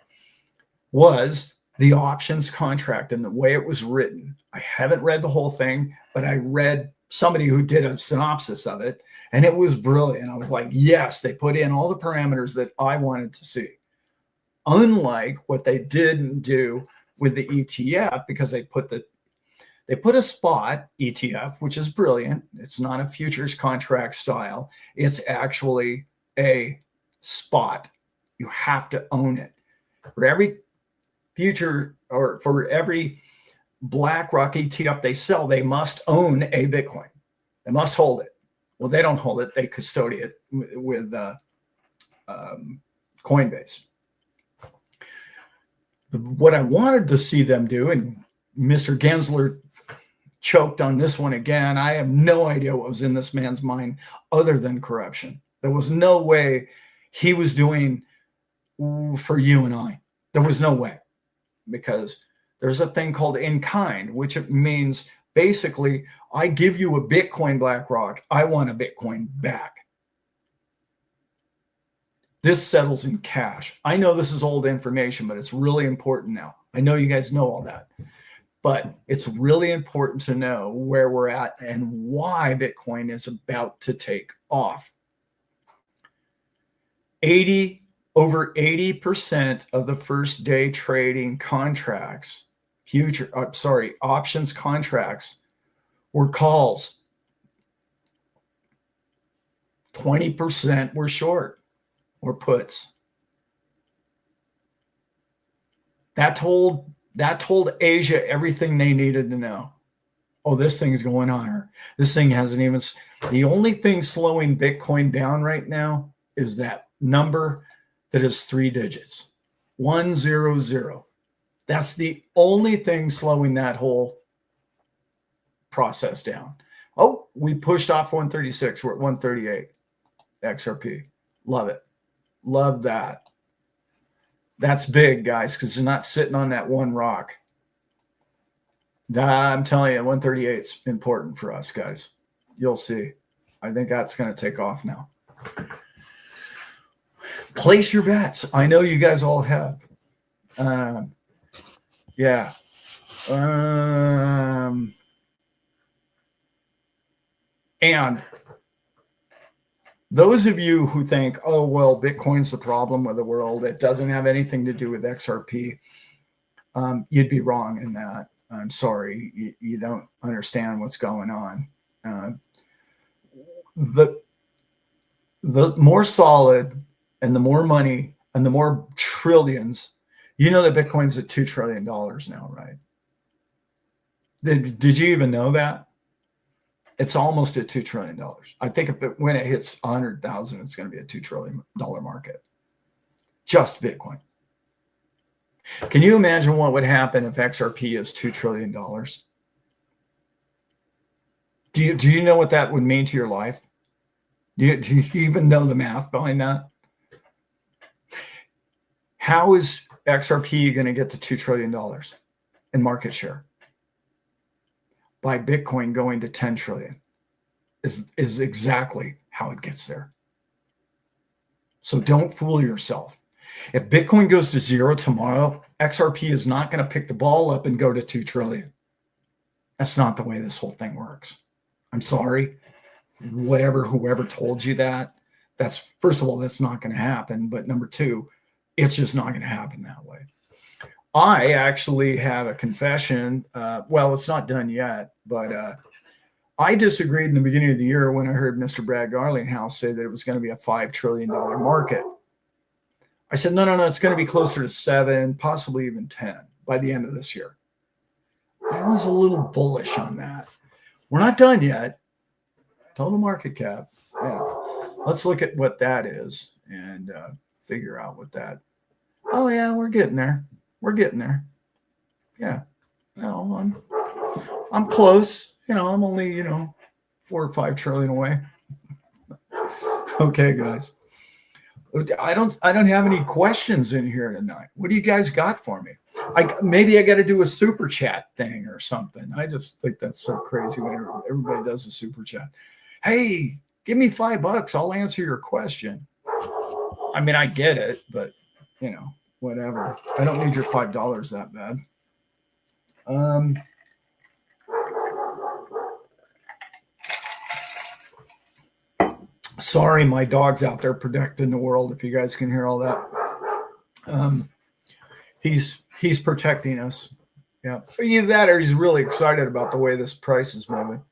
was the options contract and the way it was written. I haven't read the whole thing, but I read somebody who did a synopsis of it, and it was brilliant. I was like, yes, they put in all the parameters that I wanted to see. Unlike what they didn't do with the ETF, because they put a spot ETF, which is brilliant. It's not a futures contract style. It's actually a spot. You have to own it. For every future or for every BlackRock ETF they sell, they must own a Bitcoin. They must hold it. Well, they don't hold it. They custody it with Coinbase. What I wanted to see them do, and Mr. Gensler choked on this one again. I have no idea what was in this man's mind other than corruption. There was no way he was doing for you and I. There was no way, because there's a thing called in kind, which means basically I give you a Bitcoin, BlackRock. I want a Bitcoin back. This settles in cash. I know this is old information, but it's really important now. I know you guys know all that, but it's really important to know where we're at and why Bitcoin is about to take off. Over 80% of the first day trading contracts, options contracts, were calls. 20% were short or puts. That told Asia everything they needed to know. Oh, this thing's going higher. This thing hasn't even. The only thing slowing Bitcoin down right now is that number that is 3 digits. 100. That's the only thing slowing that whole process down. Oh, we pushed off 136. We're at 138. XRP. Love it. Love that. That's big, guys, because it's not sitting on that one rock. I'm telling you, 138 is important for us, guys. You'll see. I think that's going to take off now. Place your bets. I know you guys all have. Yeah. And those of you who think, oh, well, Bitcoin's the problem with the world, it doesn't have anything to do with XRP, you'd be wrong in that. I'm sorry. You don't understand what's going on. The more solid and the more money and the more trillions, you know that Bitcoin's at $2 trillion now, right? Did you even know that? It's almost at $2 trillion. I think when it hits 100,000, it's going to be a $2 trillion market. Just Bitcoin. Can you imagine what would happen if XRP is $2 trillion? Do you know what that would mean to your life? Do you even know the math behind that? How is XRP going to get to $2 trillion in market share? By Bitcoin going to 10 trillion is exactly how it gets there. So don't fool yourself. If Bitcoin goes to 0 tomorrow, XRP is not going to pick the ball up and go to 2 trillion. That's not the way this whole thing works. I'm sorry. Whoever told you that, that's, first of all, that's not going to happen. But number two, it's just not going to happen that way. I actually have a confession. Well, it's not done yet, but I disagreed in the beginning of the year when I heard Mr. Brad Garlinghouse say that it was going to be a $5 trillion market. I said, no, it's going to be closer to 7, possibly even 10 by the end of this year. I was a little bullish on that. We're not done yet. Total market cap. Yeah. Let's look at what that is and figure out what that. Oh, yeah, we're getting there. We're getting there. Yeah. Well, I'm close. I'm only, 4 or 5 trillion away. Okay, guys. I don't have any questions in here tonight. What do you guys got for me? Maybe I got to do a super chat thing or something. I just think that's so crazy when everybody does a super chat. Hey, give me $5. I'll answer your question. I mean, I get it, but whatever. I don't need your $5 that bad. Sorry, my dog's out there protecting the world. If you guys can hear all that, he's protecting us. Yeah, either that or he's really excited about the way this price is moving.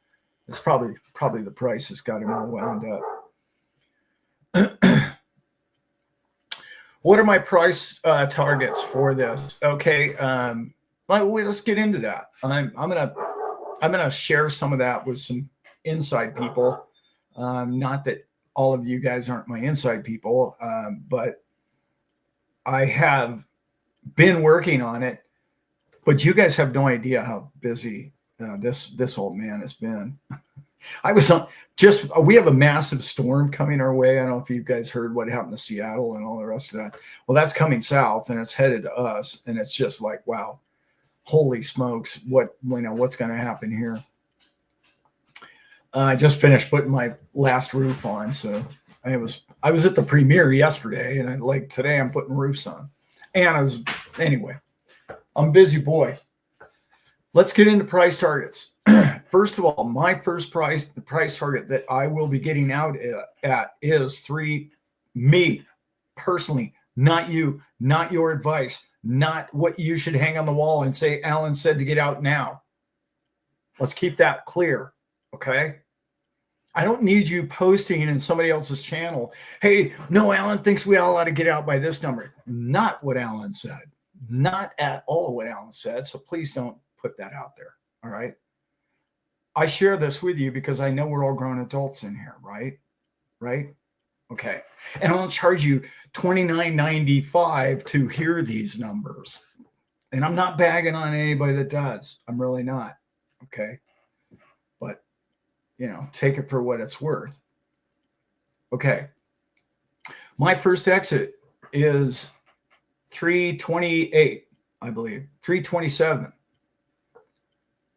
It's probably the price has got him all wound up. What are my price targets for this? Okay, let's get into that. I'm gonna share some of that with some inside people. Not that all of you guys aren't my inside people, but I have been working on it. But you guys have no idea how busy this old man has been. I was we have a massive storm coming our way. I don't know if you guys heard what happened to Seattle and all the rest of that. Well, that's coming south and it's headed to us. And it's just like, wow, holy smokes. What's going to happen here? I just finished putting my last roof on. So I was at the premiere yesterday and today I'm putting roofs on. And anyway, I'm a busy boy. Let's get into price targets. First of all, my first the price target that I will be getting out at is me personally, not you, not your advice, not what you should hang on the wall and say, Allan said to get out now. Let's keep that clear. Okay. I don't need you posting in somebody else's channel. Hey, no, Allan thinks we all ought to get out by this number. Not what Allan said. Not at all what Allan said. So please don't put that out there. All right. I share this with you because I know we're all grown adults in here, right? Right? Okay. And I'll charge you $29.95 to hear these numbers. And I'm not bagging on anybody that does. I'm really not. Okay. But, take it for what it's worth. Okay. My first exit is 328, I believe. 327.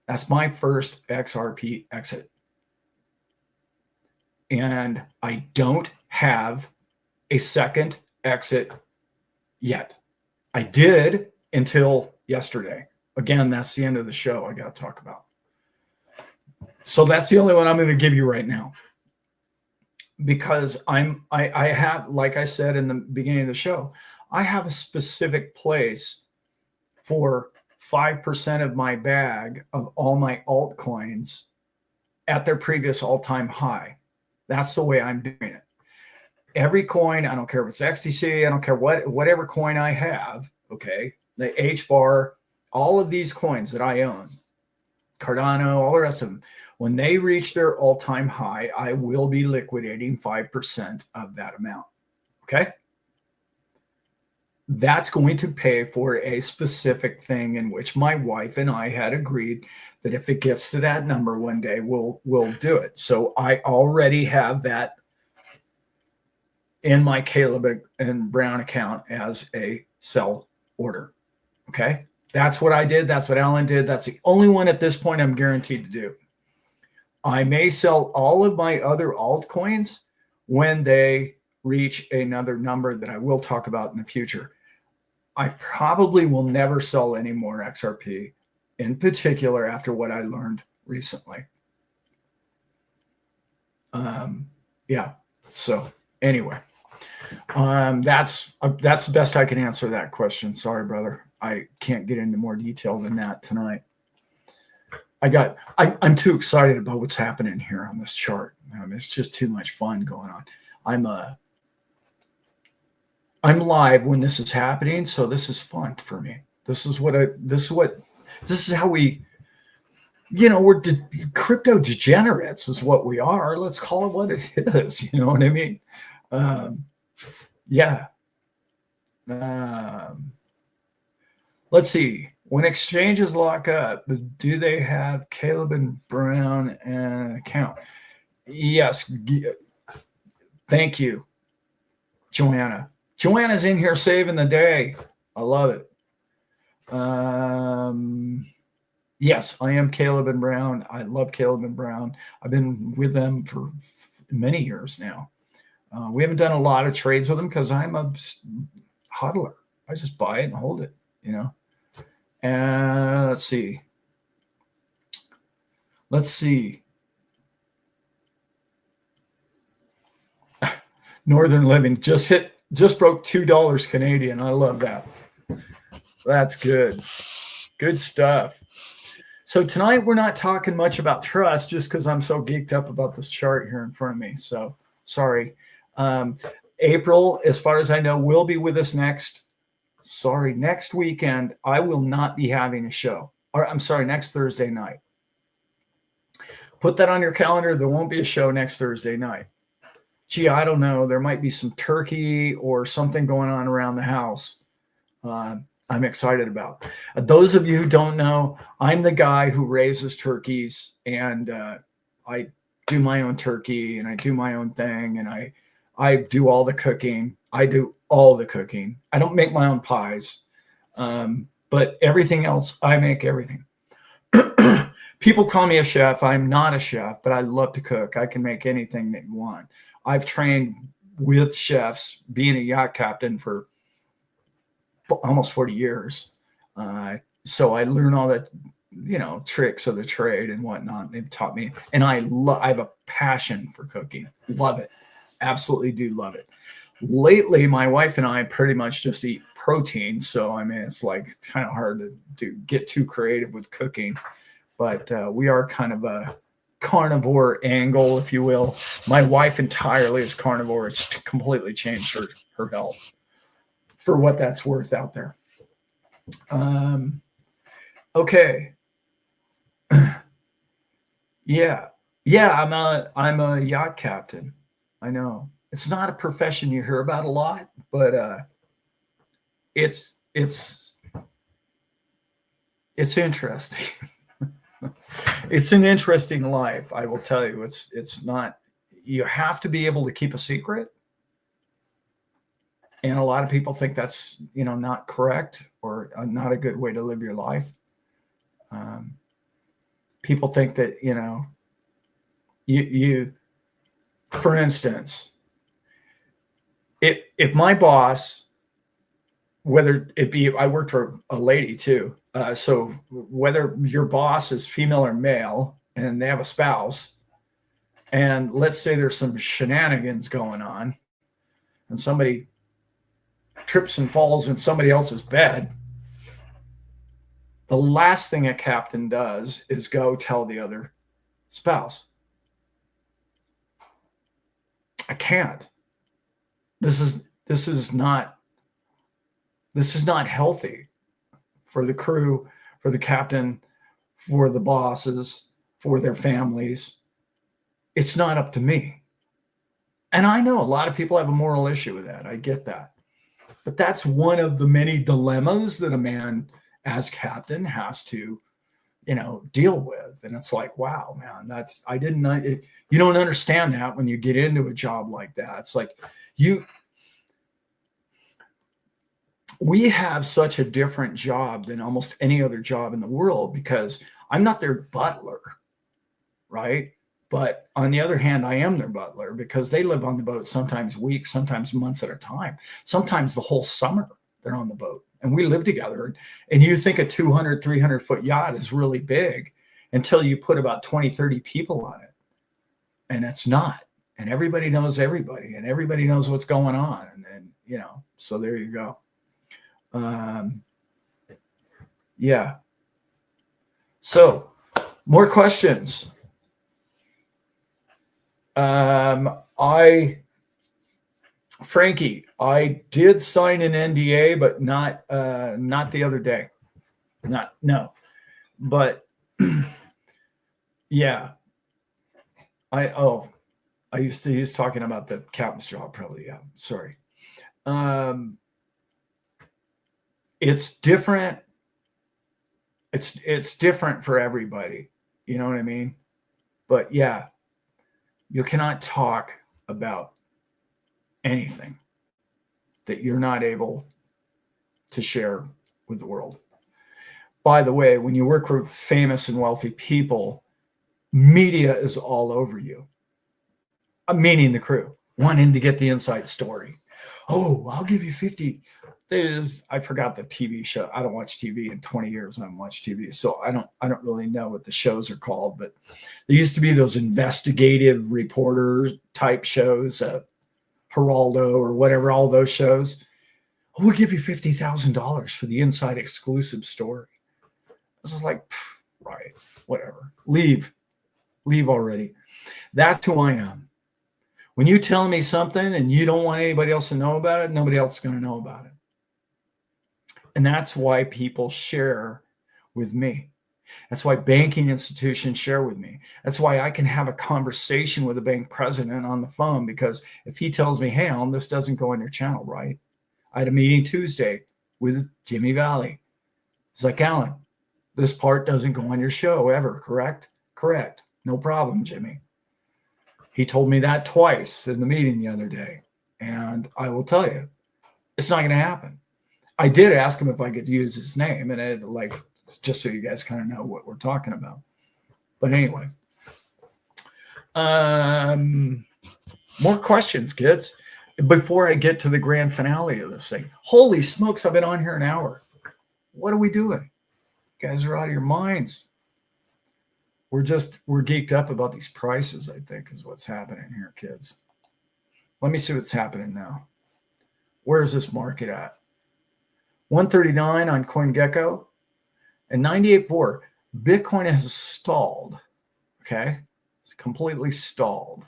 That's my first XRP exit. And I don't have a second exit yet. I did until yesterday. Again, that's the end of the show I got to talk about. So that's the only one I'm going to give you right now. Because I have, like I said in the beginning of the show, I have a specific place for 5% of my bag of all my altcoins at their previous all-time high. That's the way I'm doing it. Every coin, I don't care if it's XTC, I don't care whatever coin I have, okay, the HBAR, all of these coins that I own, Cardano, all the rest of them, when they reach their all-time high, I will be liquidating 5% of that amount, okay? That's going to pay for a specific thing in which my wife and I had agreed that if it gets to that number one day, we'll do it. So I already have that in my Caleb and Brown account as a sell order. Okay. That's what I did. That's what Allan did. That's the only one at this point I'm guaranteed to do. I may sell all of my other altcoins when they reach another number that I will talk about in the future. I probably will never sell any more XRP, in particular after what I learned recently. Yeah. So anyway, that's the best I can answer that question. Sorry, brother. I can't get into more detail than that tonight. I'm too excited about what's happening here on this chart. It's just too much fun going on. I'm live when this is happening, so this is fun for me. This is how we, we're crypto degenerates is what we are. Let's call it what it is. You know what I mean? Yeah. Let's see. When exchanges lock up, do they have Caleb and Brown account? Yes. Thank you, Joanna. Joanna's in here saving the day. I love it. Yes, I am Caleb and Brown. I love Caleb and Brown. I've been with them for many years now. We haven't done a lot of trades with them because I'm a hodler. I just buy it and hold it, And let's see. Northern Living just broke $2 Canadian. I love that. That's good. Good stuff. So tonight we're not talking much about trust just because I'm so geeked up about this chart here in front of me. So sorry. April, as far as I know, will be with us next weekend. I will not be having a show. Or I'm sorry, next Thursday night. Put that on your calendar. There won't be a show next Thursday night. Gee, I don't know. There might be some turkey or something going on around the house. I'm excited about. Those of you who don't know, I'm the guy who raises turkeys, and I do my own turkey, and I do my own thing, and I do all the cooking. I do all the cooking. I don't make my own pies, but everything else, I make everything. People call me a chef. I'm not a chef, but I love to cook. I can make anything that you want. I've trained with chefs, being a yacht captain for almost 40 years. So I learn all the, tricks of the trade and whatnot. They've taught me, and I have a passion for cooking. Love it. Absolutely do love it. Lately, my wife and I pretty much just eat protein. So, it's like kind of hard to get too creative with cooking, but we are kind of a carnivore angle, if you will. My wife entirely is carnivore. It's completely changed her health, for what that's worth out there. Okay. Yeah. I'm a yacht captain. I know. It's not a profession you hear about a lot, but it's interesting. It's an interesting life, I will tell you. It's not. You have to be able to keep a secret, and a lot of people think that's not correct or not a good way to live your life. Um, People think that you for instance, if my boss, whether it be, I worked for a lady too, so whether your boss is female or male and they have a spouse, and let's say there's some shenanigans going on and somebody trips and falls in somebody else's bed, the last thing a captain does is go tell the other spouse. I can't. This is not healthy for the crew, for the captain, for the bosses, for their families. It's not up to me. And I know a lot of people have a moral issue with that. I get that. But that's one of the many dilemmas that a man as captain has to, deal with. And it's like, wow, man, you don't understand that when you get into a job like that. It's like we have such a different job than almost any other job in the world, because I'm not their butler, right? But on the other hand, I am their butler because they live on the boat sometimes weeks, sometimes months at a time, sometimes the whole summer they're on the boat, and we live together. And you think a 200, 300 foot yacht is really big until you put about 20, 30 people on it. And it's not. And everybody knows everybody, and everybody knows what's going on. And so there you go. Yeah. So more questions. Frankie, I did sign an NDA, but not the other day. No. But yeah. He's talking about the captain's job, probably. Yeah. Sorry. It's different. It's different for everybody. You know what I mean? But yeah, you cannot talk about anything that you're not able to share with the world. By the way, when you work with famous and wealthy people, media is all over you. Meaning the crew, wanting to get the inside story. Oh, I'll give you 50. I forgot the TV show. I don't watch TV in 20 years. I haven't watched TV. So I don't really know what the shows are called, but there used to be those investigative reporter type shows, Geraldo or whatever, all those shows. Oh, we'll give you $50,000 for the inside exclusive story. This is like, right, whatever. Leave already. That's who I am. When you tell me something and you don't want anybody else to know about it, nobody else is going to know about it. And that's why people share with me. That's why banking institutions share with me. That's why I can have a conversation with a bank president on the phone, because if he tells me, hey, Allan, this doesn't go on your channel, right? I had a meeting Tuesday with Jimmy Valley. He's like, Allan, this part doesn't go on your show ever, correct? Correct. No problem, Jimmy. He told me that twice in the meeting the other day. And I will tell you, it's not going to happen. I did ask him if I could use his name, and just so you guys kind of know what we're talking about. But anyway, more questions, kids, before I get to the grand finale of this thing. Holy smokes, I've been on here an hour. What are we doing? You guys are out of your minds. We're geeked up about these prices, I think, is what's happening here, kids. Let me see what's happening now. Where's this market at? 139 on CoinGecko and 98.4. Bitcoin has stalled. Okay. It's completely stalled.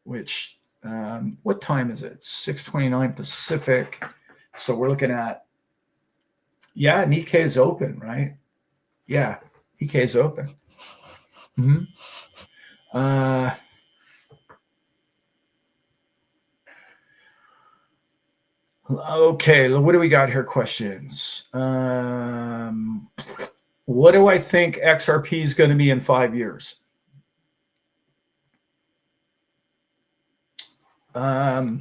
Which, what time is it? 6:29 Pacific. So we're looking at, Nikkei is open, right? Yeah. Nikkei is open. Okay, what do we got here? Questions. What do I think XRP is going to be in 5 years? Wow,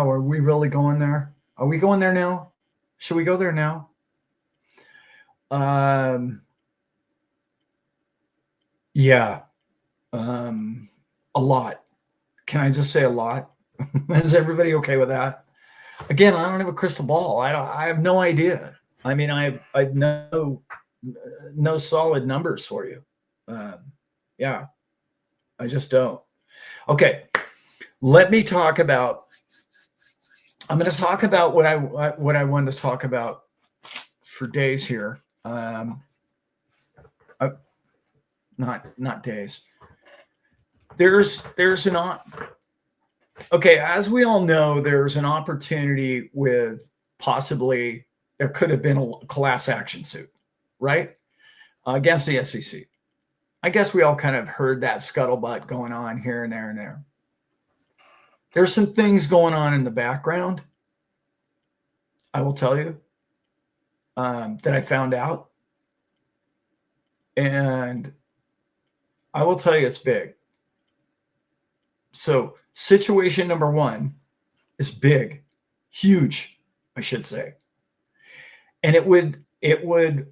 are we really going there? Are we going there now? Should we go there now? Yeah, a lot. Can I just say a lot? Is everybody okay with that? Again, I don't have a crystal ball. I have no idea. I mean, I no solid numbers for you. Yeah, I just don't. Okay, let me talk about. I'm going to talk about what I wanted to talk about for days here. Not days. There's an okay, as we all know, there's an opportunity with possibly there could have been a class action suit, right, against the SEC. I guess we all kind of heard that scuttlebutt going on here and there and there. There's some things going on in the background, I will tell you, that I found out. And I will tell you it's big. So situation number one is big, huge, I should say. And it would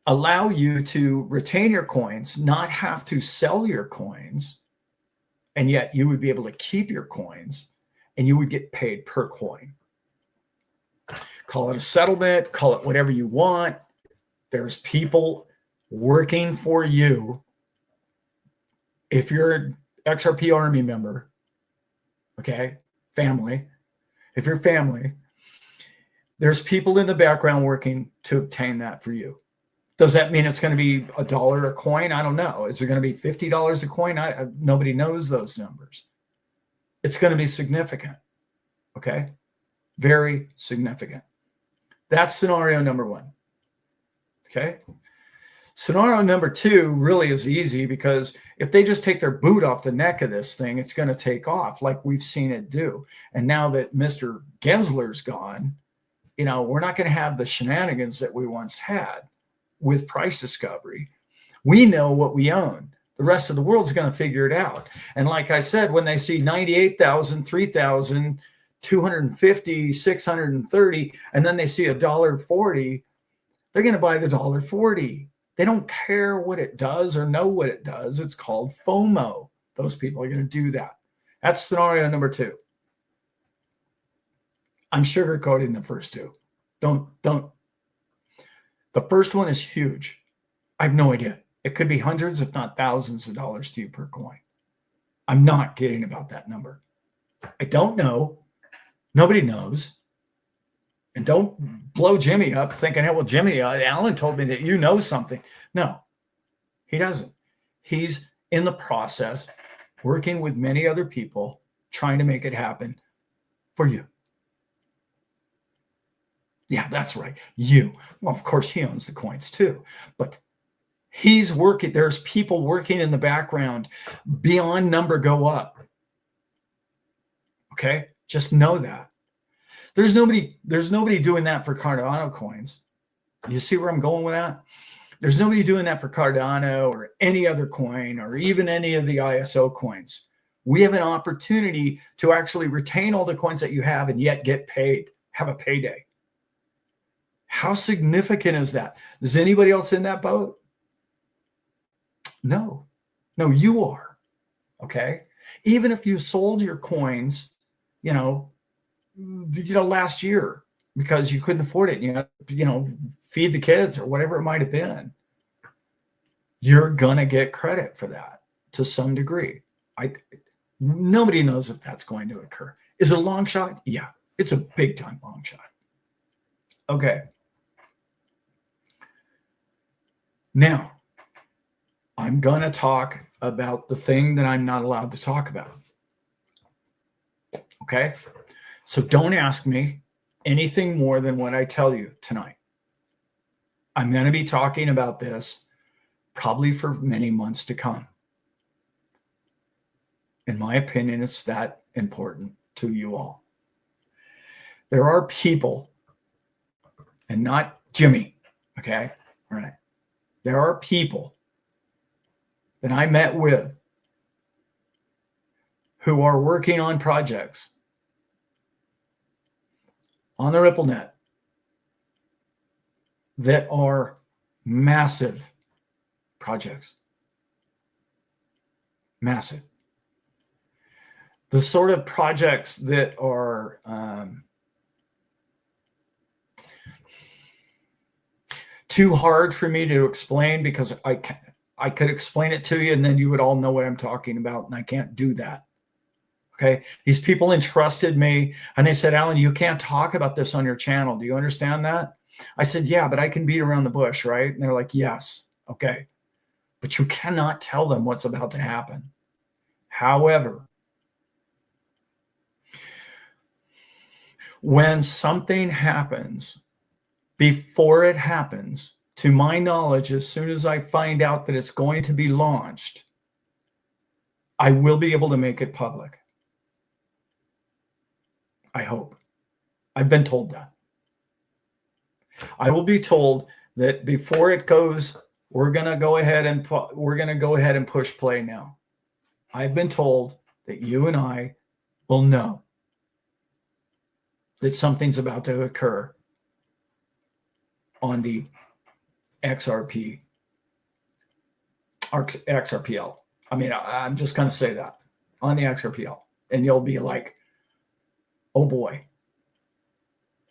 allow you to retain your coins, not have to sell your coins, and yet you would be able to keep your coins and you would get paid per coin. Call it a settlement, call it whatever you want. There's people working for you. If you're an XRP Army member, okay, family, if you're family, there's people in the background working to obtain that for you. Does that mean it's going to be $1 a coin? I don't know. Is it going to be $50 a coin? Nobody knows those numbers. It's going to be significant, okay? Very significant. That's scenario number one, okay? Scenario number two really is easy because if they just take their boot off the neck of this thing, it's going to take off like we've seen it do. And now that Mr. Gensler's gone, you know, we're not going to have the shenanigans that we once had with price discovery. We know what we own. The rest of the world's going to figure it out. And like I said, when they see 98,000, 3,000, 250, 630, and then they see $1.40, they're going to buy the $1.40. They don't care what it does or know what it does. It's called FOMO. Those people are going to do that. That's scenario number two. I'm sugarcoating the first two. Don't. The first one is huge. I have no idea. It could be hundreds, if not thousands of dollars to you per coin. I'm not kidding about that number. I don't know. Nobody knows. And don't blow Jimmy up thinking, hey, well, Jimmy, Allan told me that you know something. No, he doesn't. He's in the process, working with many other people, trying to make it happen for you. Yeah, that's right. You. Well, of course, he owns the coins too. But he's working. There's people working in the background beyond number go up. Okay? Just know that. There's nobody doing that for Cardano coins. You see where I'm going with that? There's nobody doing that for Cardano or any other coin or even any of the ISO coins. We have an opportunity to actually retain all the coins that you have and yet get paid, have a payday. How significant is that? Is anybody else in that boat? No, you are. Okay. Even if you sold your coins, last year because you couldn't afford it, feed the kids or whatever it might have been, you're gonna get credit for that to some degree. Nobody knows if that's going to occur. Is it a long shot? Yeah, it's a big time long shot. Okay. Now, I'm going to talk about the thing that I'm not allowed to talk about. Okay? So don't ask me anything more than what I tell you tonight. I'm going to be talking about this probably for many months to come. In my opinion, it's that important to you all. There are people, and not Jimmy, okay? All right. There are people that I met with who are working on projects on the RippleNet that are massive projects. Massive. The sort of projects that are too hard for me to explain, because I could explain it to you and then you would all know what I'm talking about, and I can't do that. Okay. These people entrusted me and they said, Allan, you can't talk about this on your channel. Do you understand that? I said, yeah, but I can beat around the bush, right? And they're like, yes. Okay. But you cannot tell them what's about to happen. However, when something happens, before it happens, to my knowledge, as soon as I find out that it's going to be launched, I will be able to make it public. I hope. I've been told that. I will be told that before it goes, we're going to go ahead and push play now. I've been told that you and I will know that something's about to occur on the XRPL. I mean, I'm just going to say that, on the XRPL. And you'll be like, oh boy.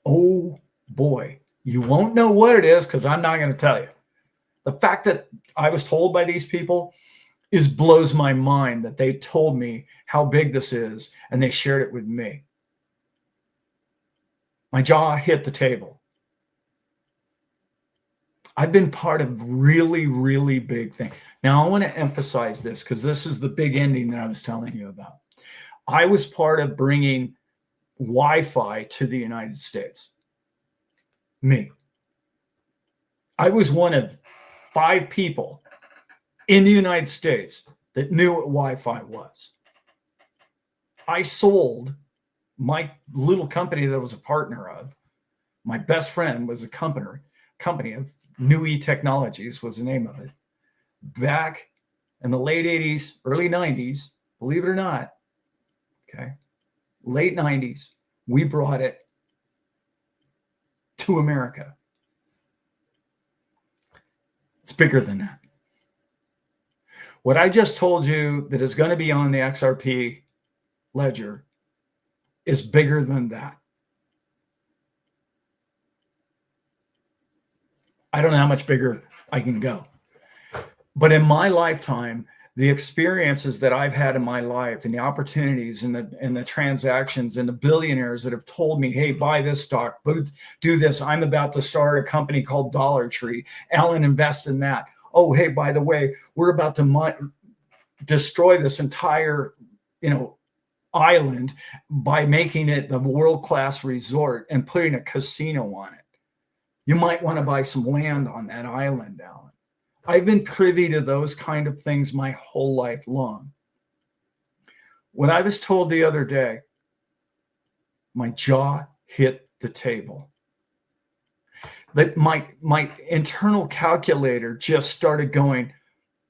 Oh boy. You won't know what it is because I'm not going to tell you. The fact that I was told by these people blows my mind, that they told me how big this is and they shared it with me. My jaw hit the table. I've been part of really, really big things. Now, I want to emphasize this because this is the big ending that I was telling you about. I was part of bringing Wi-Fi to the United States. Me. I was one of 5 people in the United States that knew what Wi-Fi was. I sold my little company that I was a partner of. My best friend was a company of New E Technologies was the name of it. Back in the late 80s, early 90s, believe it or not, okay, late 90s, we brought it to America. It's bigger than that. What I just told you that is going to be on the XRP ledger is bigger than that. I don't know how much bigger I can go. But in my lifetime, the experiences that I've had in my life and the opportunities and the transactions and the billionaires that have told me, hey, buy this stock, do this. I'm about to start a company called Dollar Tree. Allan, invest in that. Oh, hey, by the way, we're about to destroy this entire, island by making it the world-class resort and putting a casino on it. You might want to buy some land on that island, Allan. I've been privy to those kind of things my whole life long. When I was told the other day, my jaw hit the table. That my internal calculator just started going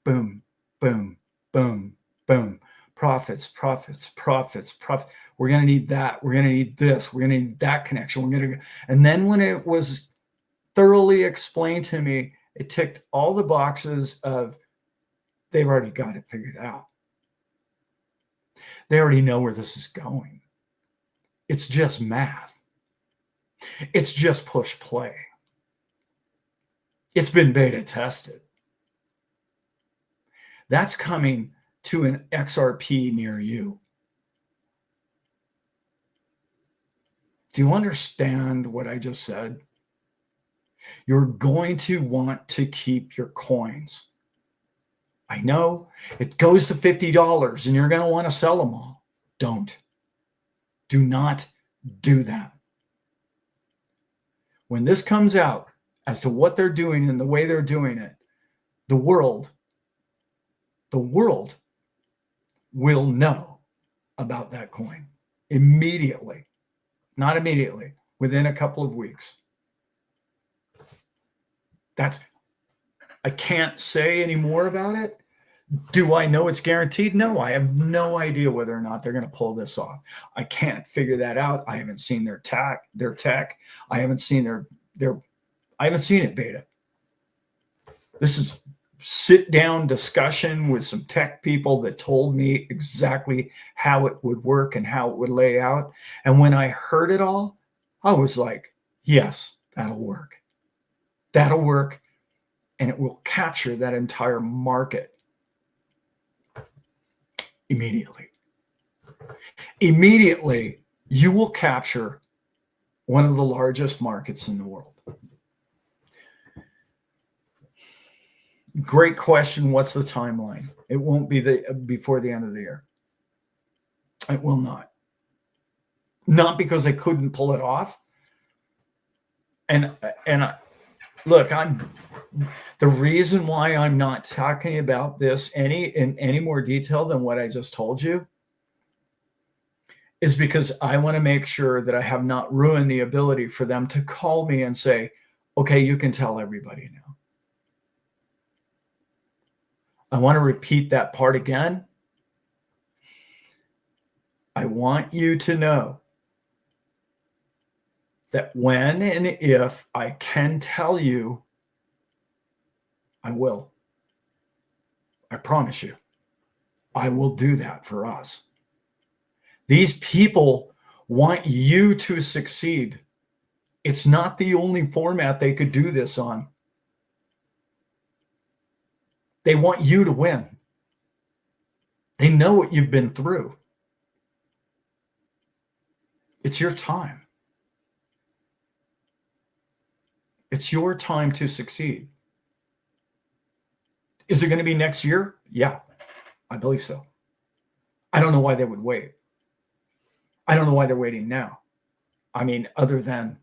boom, boom, boom, boom. Profits, profits, profits, profits. We're going to need that. We're going to need this. We're going to need that connection. And then when it was thoroughly explained to me, it ticked all the boxes of they've already got it figured out. They already know where this is going. It's just math. It's just push play. It's been beta tested. That's coming to an XRP near you. Do you understand what I just said? You're going to want to keep your coins. I know it goes to $50 and you're going to want to sell them all. Don't. Do not do that. When this comes out as to what they're doing and the way they're doing it, the world will know about that coin. immediately, not immediately, within a couple of weeks. I can't say any more about it. Do I know it's guaranteed? No, I have no idea whether or not they're going to pull this off. I can't figure that out. I haven't seen their tech. I haven't seen I haven't seen it beta. This is sit down discussion with some tech people that told me exactly how it would work and how it would lay out. And when I heard it all, I was like, yes, that'll work. That'll work. And it will capture that entire market immediately. Immediately, you will capture one of the largest markets in the world. Great question. What's the timeline? It won't be before the end of the year. It will not. Not because they couldn't pull it off. And look, the reason why I'm not talking about this in any more detail than what I just told you is because I want to make sure that I have not ruined the ability for them to call me and say, okay, you can tell everybody now. I want to repeat that part again. I want you to know that when and if I can tell you, I will. I promise you, I will do that for us. These people want you to succeed. It's not the only format they could do this on. They want you to win. They know what you've been through. It's your time. It's your time to succeed. Is it going to be next year? Yeah, I believe so. I don't know why they would wait. I don't know why they're waiting now. I mean, other than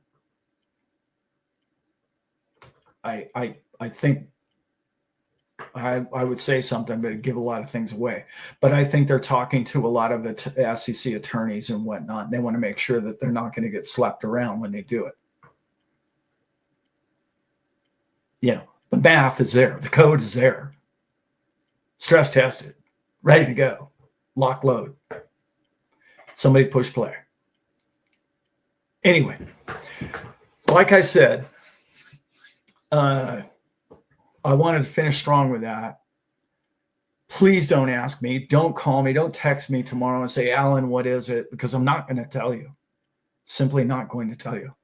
I think I would say something, but give a lot of things away. But I think they're talking to a lot of the SEC attorneys and whatnot. And they want to make sure that they're not going to get slapped around when they do it. You know, the math is there. The code is there. Stress tested. Ready to go. Lock, load. Somebody push play. Anyway, like I said, I wanted to finish strong with that. Please don't ask me. Don't call me. Don't text me tomorrow and say, Allan, what is it? Because I'm not going to tell you. Simply not going to tell you.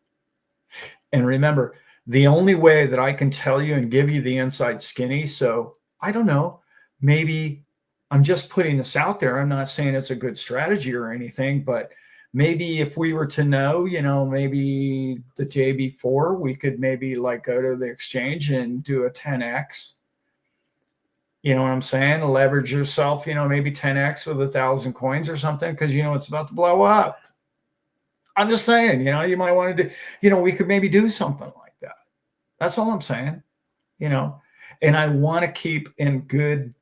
And remember, the only way that I can tell you and give you the inside skinny, so I don't know, maybe I'm just putting this out there. I'm not saying it's a good strategy or anything, but maybe if we were to know, you know, maybe the day before, we could maybe like go to the exchange and do a 10x. You know what I'm saying? Leverage yourself, you know, maybe 10x with 1,000 coins or something, because you know it's about to blow up. I'm just saying, you know, you might want to do, you know, we could maybe do something like that. That's all I'm saying, you know, and I want to keep in good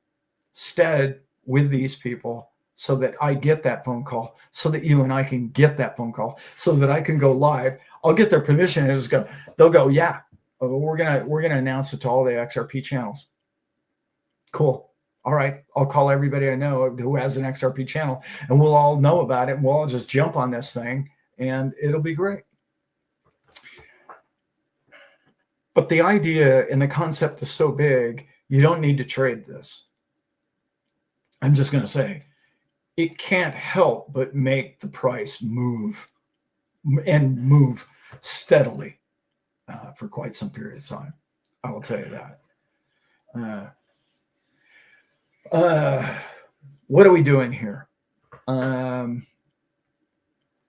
stead with these people so that I get that phone call, so that you and I can get that phone call, so that I can go live. I'll get their permission and just go, they'll go, yeah, we're gonna announce it to all the XRP channels. Cool. All right. I'll call everybody I know who has an XRP channel, and we'll all know about it. And we'll all just jump on this thing and it'll be great. But the idea and the concept is so big, you don't need to trade this. I'm just going to say it can't help but make the price move and move steadily for quite some period of time. I will tell you that. What are we doing here?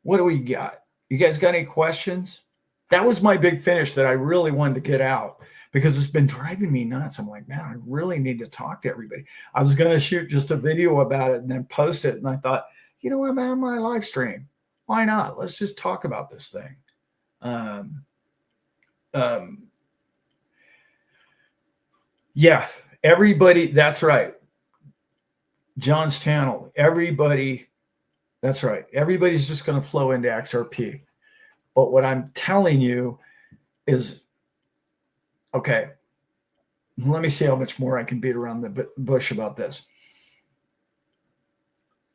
What do we got? You guys got any questions? That was my big finish that I really wanted to get out because it's been driving me nuts. I'm like, man, I really need to talk to everybody. I was going to shoot just a video about it and then post it. And I thought, you know what, man, my live stream, why not? Let's just talk about this thing. Yeah, everybody. That's right. John's channel. Everybody That's right. Everybody's just going to flow into XRP. But what I'm telling you is, okay, let me see how much more I can beat around the bush about this.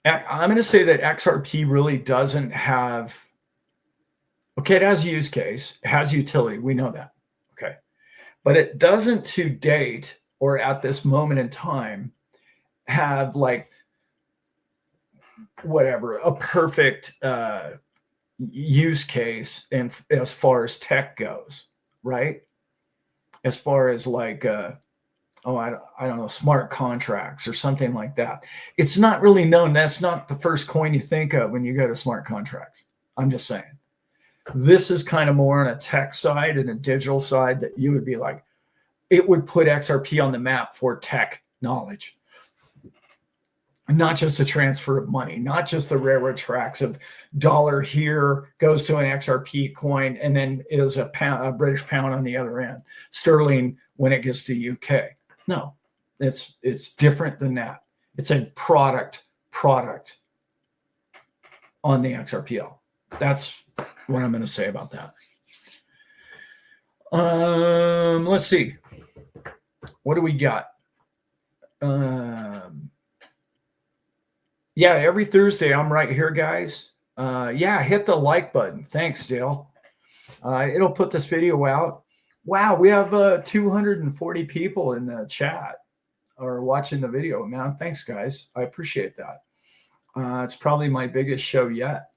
I'm going to say that XRP really doesn't have, okay, it has use case, it has utility. We know that. Okay. But it doesn't to date or at this moment in time have like whatever, a perfect use case and as far as tech goes, right? As far as like, I don't know, smart contracts or something like that. It's not really known. That's not the first coin you think of when you go to smart contracts. I'm just saying. This is kind of more on a tech side and a digital side that you would be like, it would put XRP on the map for tech knowledge. Not just a transfer of money, not just the railroad tracks of dollar here goes to an XRP coin and then is a British pound on the other end, sterling when it gets to UK. No, it's different than that. It's a product on the XRPL. That's what I'm going to say about that. Let's see. What do we got? Yeah, every Thursday I'm right here, guys. Yeah, hit the like button. Thanks, Dale. It'll put this video out. Wow, we have 240 people in the chat or watching the video. Man, thanks, guys. I appreciate that. It's probably my biggest show yet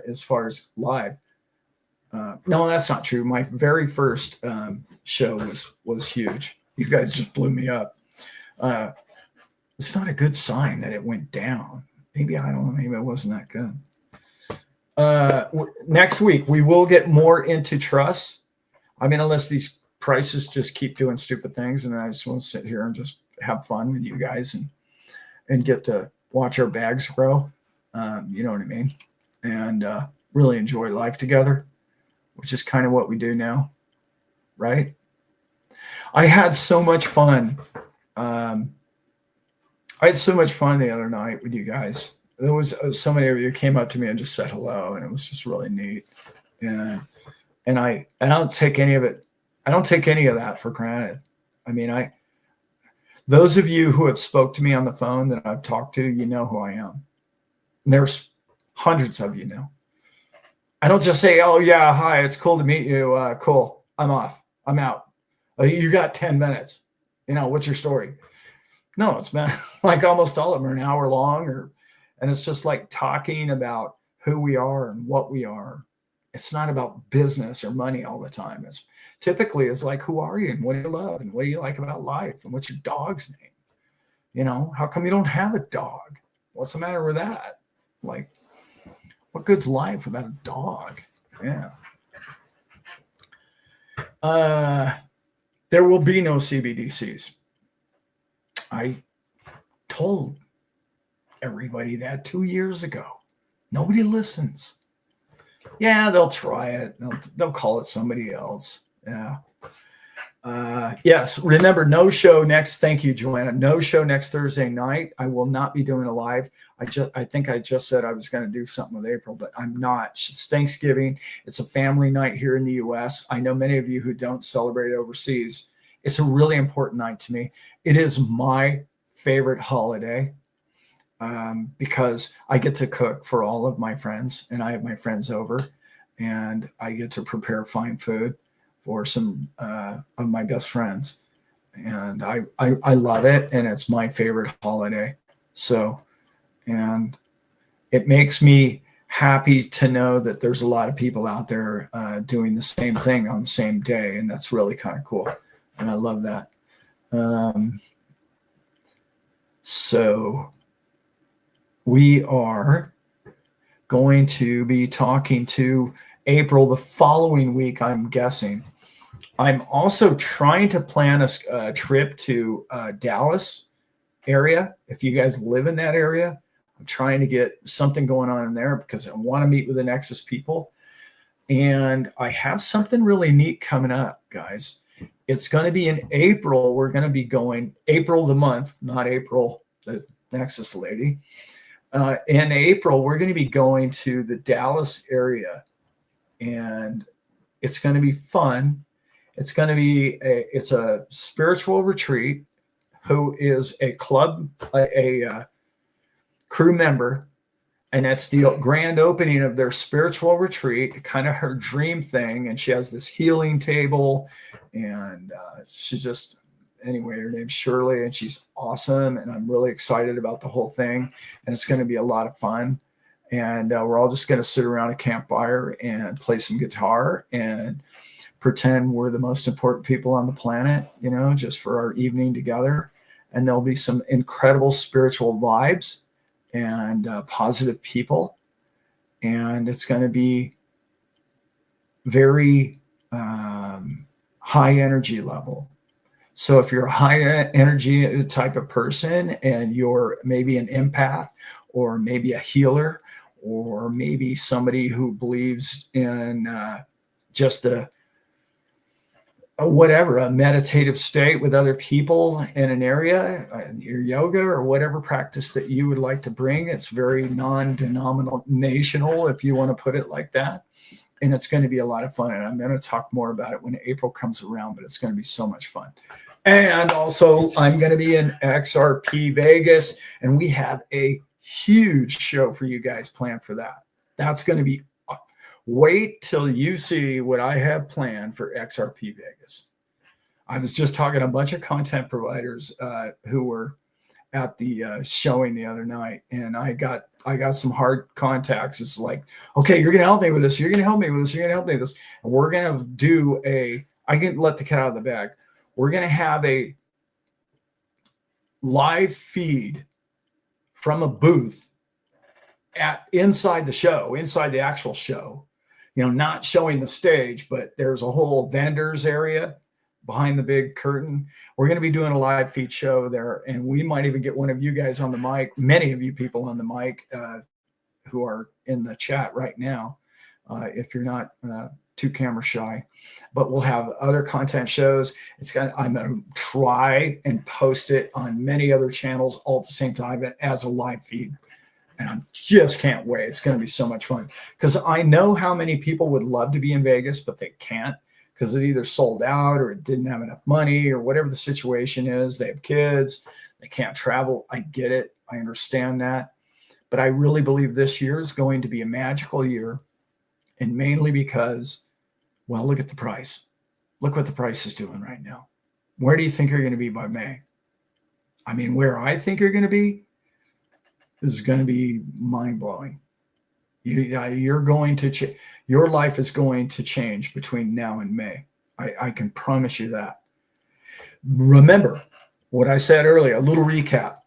as far as live. No, that's not true. My very first show was huge. You guys just blew me up. It's not a good sign that it went down. Maybe, I don't know, maybe it wasn't that good. Next week, we will get more into trusts. I mean, unless these prices just keep doing stupid things, and I just want to sit here and just have fun with you guys and get to watch our bags grow. You know what I mean? And really enjoy life together, which is kind of what we do now, right? I had so much fun. I had so much fun the other night with you guys. There was so many of you came up to me and just said hello, and it was just really neat. And I don't take any of it. I don't take any of that for granted. I mean, those of you who have spoke to me on the phone that I've talked to, you know who I am. And there's hundreds of you now. I don't just say, oh yeah, hi, it's cool to meet you. Cool. I'm off. I'm out. You got 10 minutes. What's your story? No, it's been like almost all of them are an hour long, and it's just like talking about who we are and what we are. It's not about business or money all the time. It's like, who are you and what do you love and what do you like about life and what's your dog's name? How come you don't have a dog? What's the matter with that? Like, what good's life without a dog? Yeah. There will be no CBDCs. I told everybody that 2 years ago. Nobody listens. Yeah, they'll try it. They'll call it somebody else. Yeah. Yes. Remember, no show next. Thank you, Joanna. No show next Thursday night. I will not be doing a live. I think I just said I was going to do something with April, but I'm not. It's Thanksgiving. It's a family night here in the U.S. I know many of you who don't celebrate overseas. It's a really important night to me. It is my favorite holiday because I get to cook for all of my friends, and I have my friends over, and I get to prepare fine food for some of my best friends. And I love it, and it's my favorite holiday. So, and it makes me happy to know that there's a lot of people out there doing the same thing on the same day, and that's really kind of cool. And I love that. So we are going to be talking to April the following week, I'm guessing. I'm also trying to plan a trip to Dallas area. If you guys live in that area, I'm trying to get something going on in there because I want to meet with the Nexus people. And I have something really neat coming up, guys. It's going to be in April. We're going to be going April the month, not April, the Nexus lady. In April, we're going to be going to the Dallas area, and it's going to be fun. It's going to be it's a spiritual retreat. Who is a club, a crew member, and that's the grand opening of their spiritual retreat, kind of her dream thing. And she has this healing table, and she just, anyway, her name's Shirley, and she's awesome. And I'm really excited about the whole thing. And it's going to be a lot of fun. And we're all just going to sit around a campfire and play some guitar and pretend we're the most important people on the planet, just for our evening together. And there'll be some incredible spiritual vibes and positive people. And it's going to be very high energy level. So if you're a high energy type of person and you're maybe an empath or maybe a healer or maybe somebody who believes in just a meditative state with other people in an area, your yoga or whatever practice that you would like to bring. It's very non-denominational, if you want to put it like that. And it's going to be a lot of fun. And I'm going to talk more about it when April comes around, but it's going to be so much fun. And also, I'm going to be in XRP Vegas, and we have a huge show for you guys planned for that. That's going to be wait till you see what I have planned for XRP Vegas. I was just talking to a bunch of content providers who were at the showing the other night, and I got some hard contacts. It's like, okay, you're going to help me with this. You're going to help me with this. You're going to help me with this. And we're going to do I can let the cat out of the bag. We're going to have a live feed from a booth inside the show, inside the actual show. Not showing the stage, but there's a whole vendors area behind the big curtain. We're going to be doing a live feed show there, and we might even get one of you guys on the mic, many of you people on the mic who are in the chat right now, if you're not too camera shy. But we'll have other content shows. I'm going to try and post it on many other channels all at the same time as a live feed. And I just can't wait. It's going to be so much fun because I know how many people would love to be in Vegas, but they can't because it either sold out or it didn't have enough money or whatever the situation is. They have kids. They can't travel. I get it. I understand that. But I really believe this year is going to be a magical year, and mainly because, well, look at the price. Look what the price is doing right now. Where do you think you're going to be by May? I mean, where I think you're going to be, this is going to be mind-blowing. You're going to your life is going to change between now and May. I can promise you that. Remember what I said earlier, a little recap.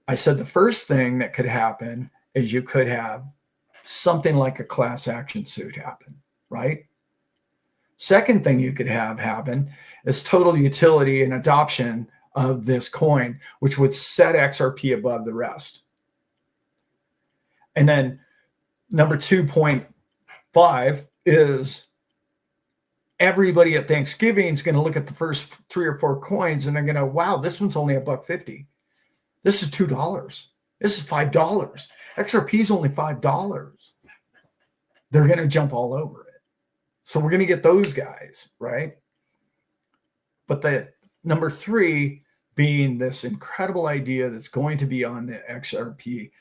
I said the first thing that could happen is you could have something like a class action suit happen, right? Second thing you could have happen is total utility and adoption of this coin, which would set XRP above the rest. And then number 2.5 is everybody at Thanksgiving is going to look at the first 3 or 4 coins and they're going to, wow, this one's only $1.50. This is $2. This is $5. XRP is only $5. They're going to jump all over it. So we're going to get those guys, right? But the number 3 being this incredible idea that's going to be on the XRP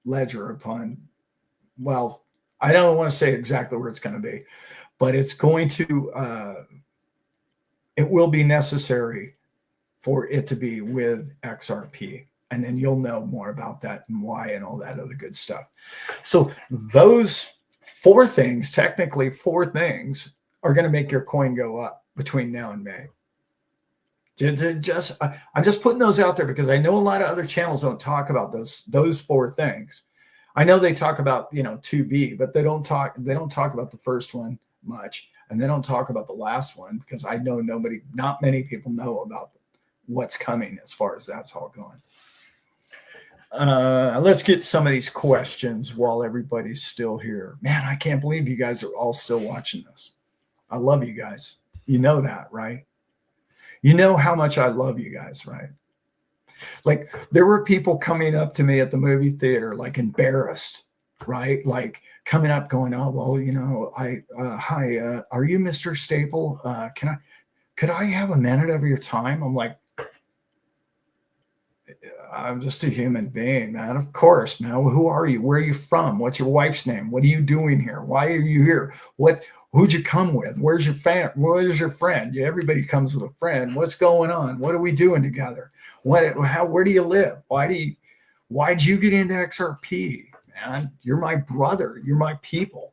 ledger upon, well, I don't want to say exactly where it's going to be, but it's going to, it will be necessary for it to be with XRP. And then you'll know more about that and why and all that other good stuff. So those 4 things, technically 4 things, are going to make your coin go up between now and May. I'm just putting those out there because I know a lot of other channels don't talk about those 4 things. I know they talk about 2B, but they don't talk about the first one much, and they don't talk about the last one because I know not many people know about what's coming as far as that's all going. Let's get some of these questions while everybody's still here. Man, I can't believe you guys are all still watching this. I love you guys. You know that, right? You know how much I love you guys, right? Like there were people coming up to me at the movie theater, like embarrassed, right? Like coming up going, oh, well, hi, are you Mr. Staple? Could I have a minute of your time? I'm like, I'm just a human being, man. Of course, man. Well, who are you? Where are you from? What's your wife's name? What are you doing here? Why are you here? Who'd you come with? Where's your where's your friend? Yeah, everybody comes with a friend. What's going on? What are we doing together? Where do you live? Why'd you get into XRP, man? You're my brother. You're my people.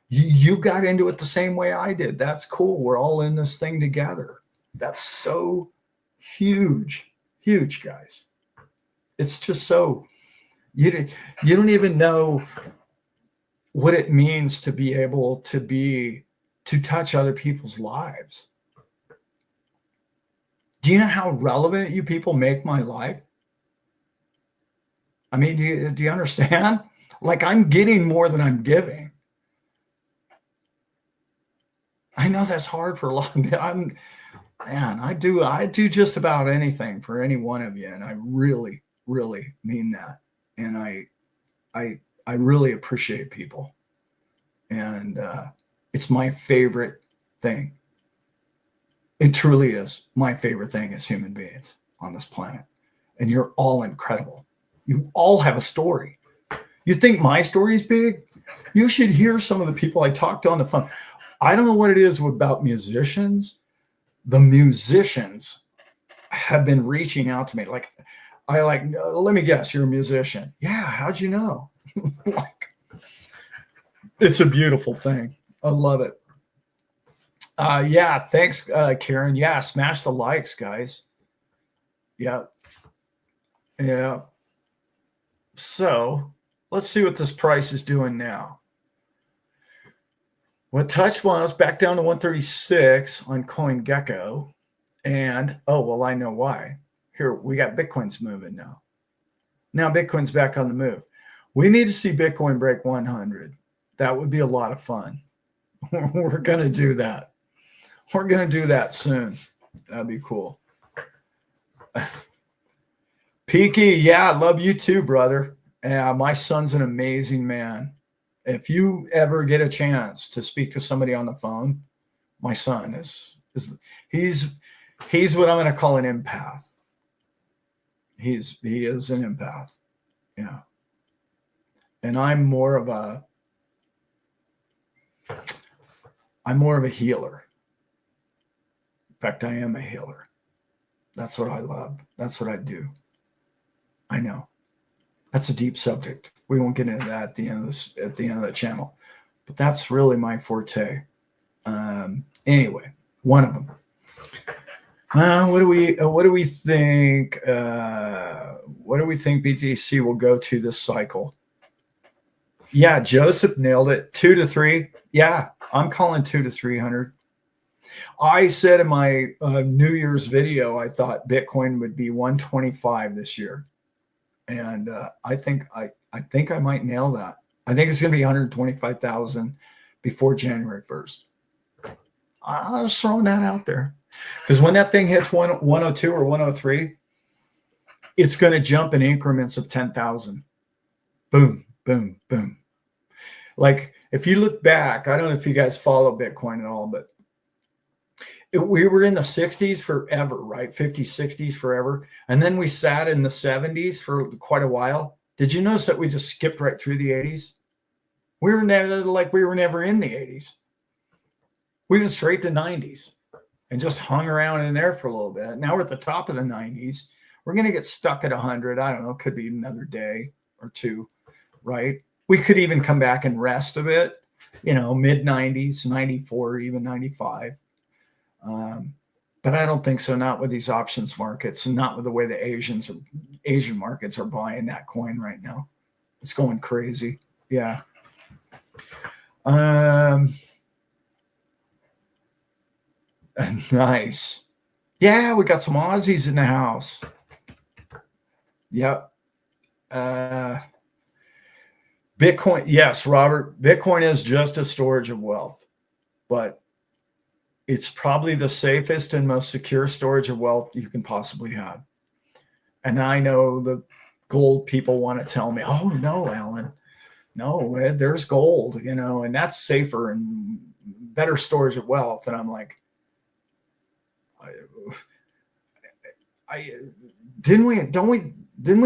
You got into it the same way I did. That's cool. We're all in this thing together. That's so huge, guys. It's just so you don't even know what it means to be able to touch other people's lives. Do you know how relevant you people make my life? I mean, do you understand? Like I'm getting more than I'm giving. I know that's hard for a lot of people. I do just about anything for any one of you, and I really, really mean that. And I really appreciate people, and it's my favorite thing. It truly is my favorite thing as human beings on this planet. And you're all incredible. You all have a story. You think my story is big? You should hear some of the people I talked to on the phone. I don't know what it is about musicians. The musicians have been reaching out to me. Let me guess, you're a musician. Yeah, how'd you know? It's a beautiful thing. I love it. Yeah, thanks, Karen. Yeah, smash the likes, guys. Yeah. So let's see what this price is doing now. Well, touch was back down to 136 on CoinGecko. And, I know why. Here, we got Bitcoin's moving now. Now Bitcoin's back on the move. We need to see Bitcoin break 100. That would be a lot of fun. We're going to do that. We're going to do that soon. That'd be cool. Peaky, yeah, I love you too, brother. My son's an amazing man. If you ever get a chance to speak to somebody on the phone, my son he's what I'm going to call an empath. He is an empath. Yeah. And I'm more of a healer. In fact, I am a healer. That's what I love. That's what I do. I know. That's a deep subject. We won't get into that at the end of the channel. But that's really my forte. Anyway, one of them. What do we think? What do we think BTC will go to this cycle? Yeah, Joseph nailed it. 2 to 3. Yeah, I'm calling 2 to 300. I said in my New Year's video, I thought Bitcoin would be 125 this year, and I think I might nail that. I think it's going to be 125,000 before January 1st. I was throwing that out there because when that thing hits 102 or 103, it's going to jump in increments of 10,000. Boom, boom, boom. Like if you look back, I don't know if you guys follow Bitcoin at all, but we were in the 60s forever, right? 50s, 60s forever. And then we sat in the 70s for quite a while. Did you notice that we just skipped right through the 80s? We were never in the 80s. We went straight to 90s and just hung around in there for a little bit. Now we're at the top of the 90s. We're going to get stuck at 100. I don't know. Could be another day or two, right? We could even come back and rest a bit, mid 90s, 94, even 95. But I don't think so. Not with these options markets and not with the way the Asian markets are buying that coin right now. It's going crazy. Yeah. Nice. Yeah, we got some Aussies in the house. Yep. Bitcoin. Yes, Robert. Bitcoin is just a storage of wealth, but it's probably the safest and most secure storage of wealth you can possibly have. And I know the gold people want to tell me, oh, no, Allan, no, there's gold, and that's safer and better storage of wealth. And I'm like, I didn't we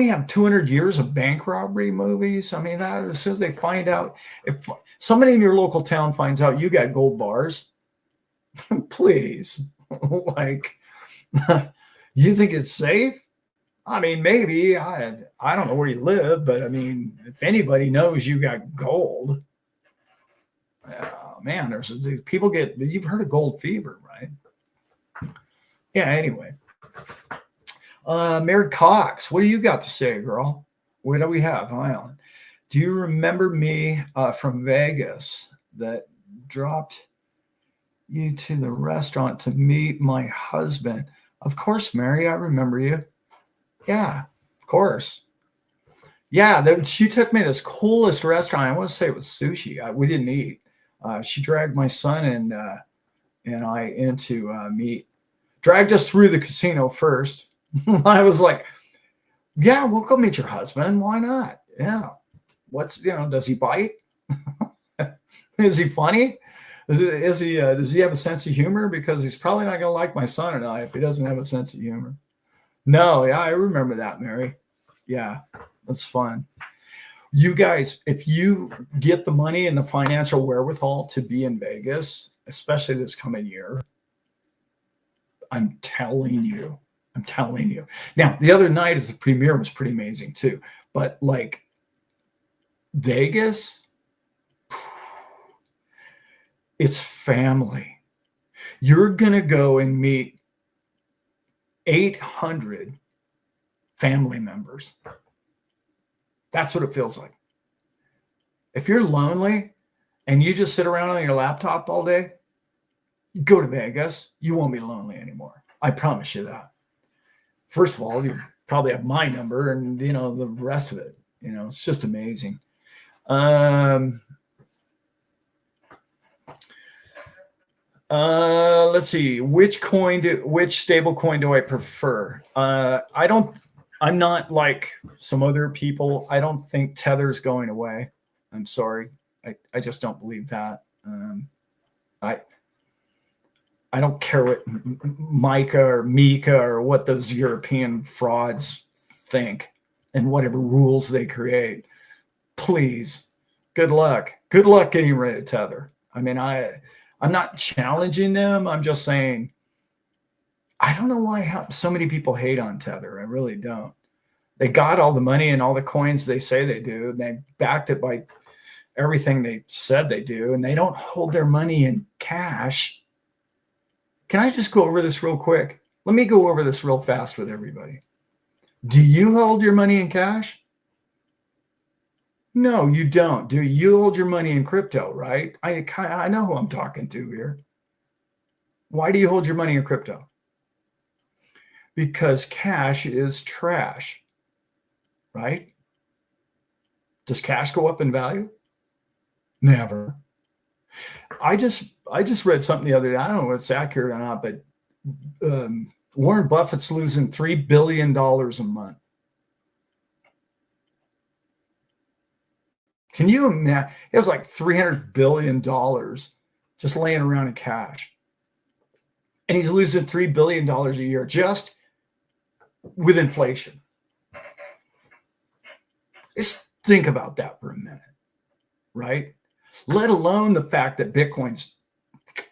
have 200 years of bank robbery movies? I mean, that, as soon as they find out, if somebody in your local town finds out you got gold bars, please, like, you think it's safe? I mean, maybe. I don't know where you live, but I mean, if anybody knows you got gold, man, there's people get, you've heard of gold fever, right? Yeah, anyway. Mary Cox, what do you got to say, girl? What do we have, Allan? Do you remember me from Vegas that dropped you to the restaurant to meet my husband? Of course, Mary, I remember you. Yeah, of course. Yeah, she took me to this coolest restaurant. I want to say it was sushi. We didn't eat. She dragged my son and I into meet. Dragged us through the casino first. I was like, yeah, we'll go meet your husband. Why not? Yeah. Does he bite? Is he funny? Does he have a sense of humor? Because he's probably not going to like my son and I if he doesn't have a sense of humor. No, yeah, I remember that, Mary. Yeah, that's fun. You guys, if you get the money and the financial wherewithal to be in Vegas, especially this coming year, I'm telling you. Now, the other night at the premiere was pretty amazing too. But like Vegas, it's family. You're going to go and meet 800 family members. That's what it feels like. If you're lonely and you just sit around on your laptop all day, you go to Vegas, you won't be lonely anymore. I promise you that. First of all, you probably have my number and, the rest of it. It's just amazing. Let's see. Which stable coin do I prefer? I'm not like some other people. I don't think Tether's going away. I'm sorry. I just don't believe that. I don't care what Mika or what those European frauds think and whatever rules they create. Please, good luck. Good luck getting rid of Tether. I mean, I'm not challenging them. I'm just saying, I don't know why so many people hate on Tether. I really don't. They got all the money and all the coins they say they do. And they backed it by everything they said they do. And they don't hold their money in cash. Can I just go over this real quick? Let me go over this real fast with everybody. Do you hold your money in cash? No, you don't. Do you hold your money in crypto, right? I know who I'm talking to here. Why do you hold your money in crypto? Because cash is trash, right? Does cash go up in value? Never. I just read something the other day. I don't know if it's accurate or not, but Warren Buffett's losing $3 billion a month. Can you imagine? It was like $300 billion just laying around in cash. And he's losing $3 billion a year just with inflation. Just think about that for a minute, right? Let alone the fact that Bitcoin's,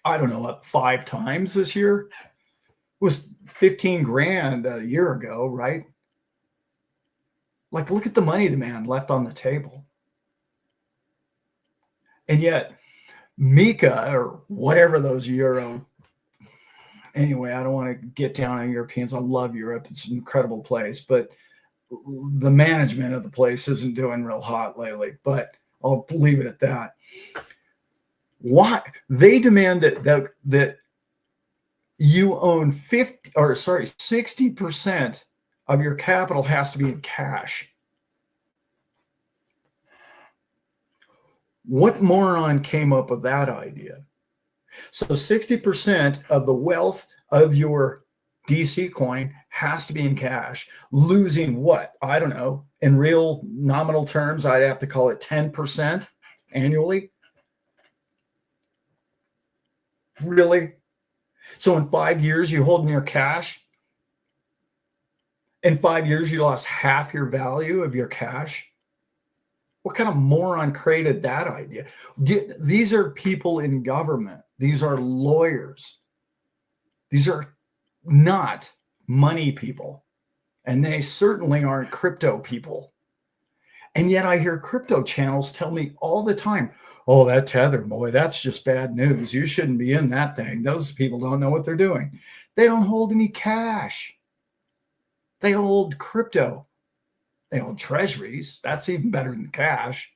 I don't know, up 5 times this year. It was 15 grand a year ago, right? Like, look at the money the man left on the table. And yet, Mika, or whatever those euro, anyway, I don't want to get down on Europeans. I love Europe. It's an incredible place. But the management of the place isn't doing real hot lately. But I'll leave it at that. Why? They demand that you own 60% of your capital has to be in cash. What moron came up with that idea? So 60% of the wealth of your DC coin has to be in cash, losing what? I don't know. In real nominal terms, I'd have to call it 10% annually. Really? So in 5 years, you hold in your cash. In 5 years, you lost half your value of your cash. What kind of moron created that idea? These are people in government. These are lawyers. These are not money people. And they certainly aren't crypto people. And yet I hear crypto channels tell me all the time, oh, that Tether, boy, that's just bad news. You shouldn't be in that thing. Those people don't know what they're doing. They don't hold any cash. They hold crypto. They hold treasuries. That's even better than cash.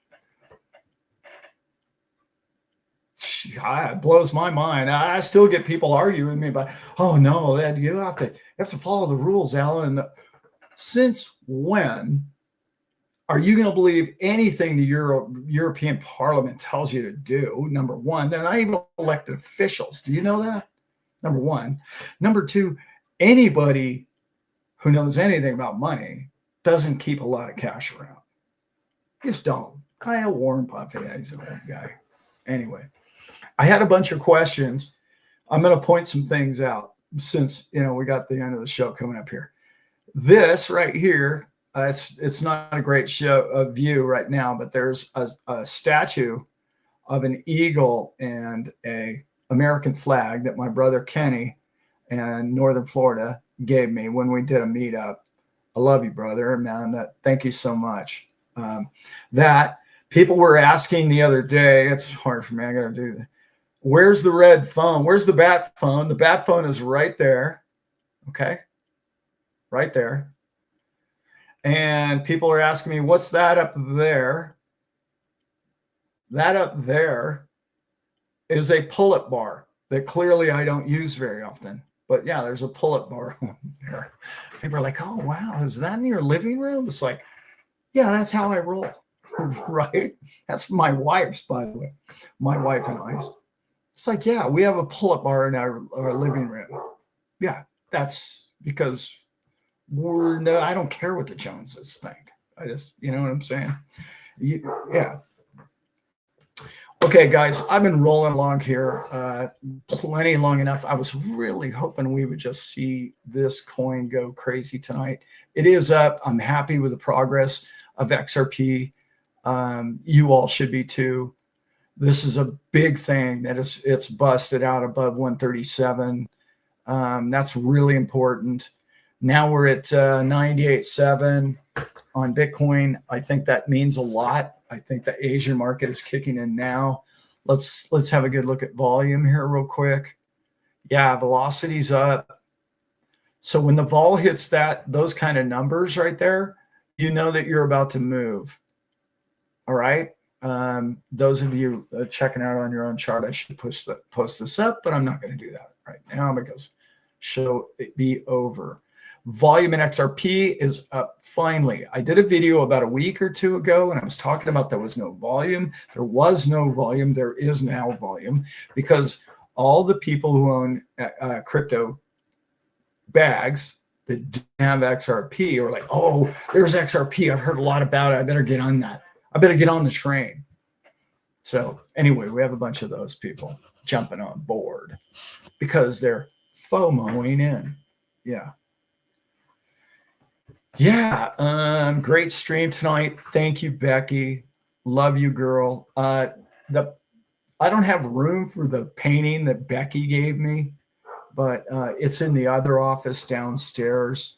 It blows my mind. I still get people arguing with me about, oh no, that you have to follow the rules, Allan. Since when are you going to believe anything the European Parliament tells you to do? Number one, they're not even elected officials. Do you know that? Number one. Number two, anybody who knows anything about money doesn't keep a lot of cash around. Just don't. I have Warren Buffett. He's an old guy. Anyway, I had a bunch of questions. I'm going to point some things out since, we got the end of the show coming up here. This right here, it's not a great view right now, but there's a statue of an eagle and a American flag that my brother Kenny in Northern Florida gave me when we did a meetup. I love you, brother, man. Thank you so much. That people were asking the other day, it's hard for me. I got to do that. Where's the red phone? Where's the bat phone? The bat phone is right there. Okay. Right there. And people are asking me, what's that up there? That up there is a pull-up bar that clearly I don't use very often. But yeah, there's a pull-up bar there. People are like, oh, wow, is that in your living room? It's like, yeah, that's how I roll, right? That's my wife's, by the way, my wife and I's. It's like, yeah, we have a pull-up bar in our living room. Yeah, that's because I don't care what the Joneses think. I just, you know what I'm saying? Yeah. Okay, guys, I've been rolling along here plenty long enough. I was really hoping we would just see this coin go crazy tonight. It is up. I'm happy with the progress of XRP. You all should be too. This is a big thing that it's busted out above 137. That's really important. Now we're at 98.7 on Bitcoin. I think that means a lot. I think the Asian market is kicking in now. Let's have a good look at volume here real quick. Yeah, velocity's up. So when the vol hits those kind of numbers right there, you know that you're about to move. All right. Those of you checking out on your own chart, I should post this up, but I'm not going to do that right now because show it be over. Volume in XRP is up finally. I did a video about a week or two ago, and I was talking about there was no volume. There was no volume. There is now volume because all the people who own crypto bags that didn't have XRP are like, oh, there's XRP. I've heard a lot about it. I better get on that. I better get on the train. So anyway, we have a bunch of those people jumping on board because they're FOMOing in. Yeah. Yeah, great stream tonight. Thank you, Becky. Love you, girl. I don't have room for the painting that Becky gave me, but it's in the other office downstairs.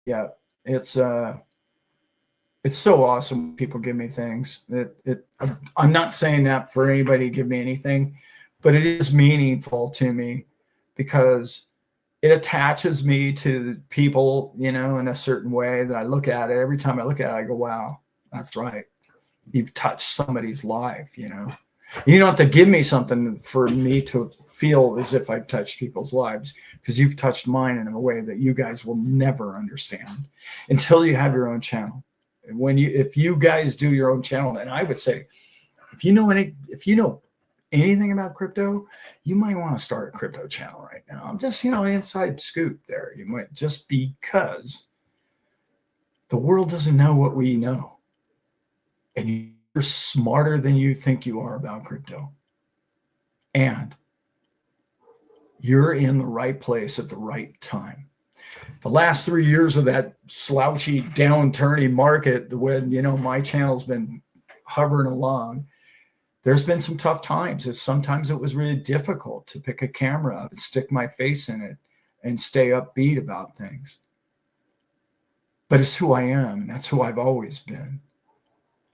Yeah, it's so awesome when people give me things. I'm not saying that for anybody to give me anything, but it is meaningful to me because it attaches me to people, in a certain way that I look at it. Every time I look at it, I go, wow, that's right. You've touched somebody's life, You don't have to give me something for me to feel as if I've touched people's lives because you've touched mine in a way that you guys will never understand until you have your own channel. If you guys do your own channel, and I would say, if you know anything about crypto, you might want to start a crypto channel right now. I'm just, inside scoop there. You might, just because the world doesn't know what we know. And you're smarter than you think you are about crypto. And you're in the right place at the right time. The last 3 years of that slouchy, downturny market, when, my channel's been hovering along, there's been some tough times. Sometimes it was really difficult to pick a camera up and stick my face in it and stay upbeat about things. But it's who I am, and that's who I've always been.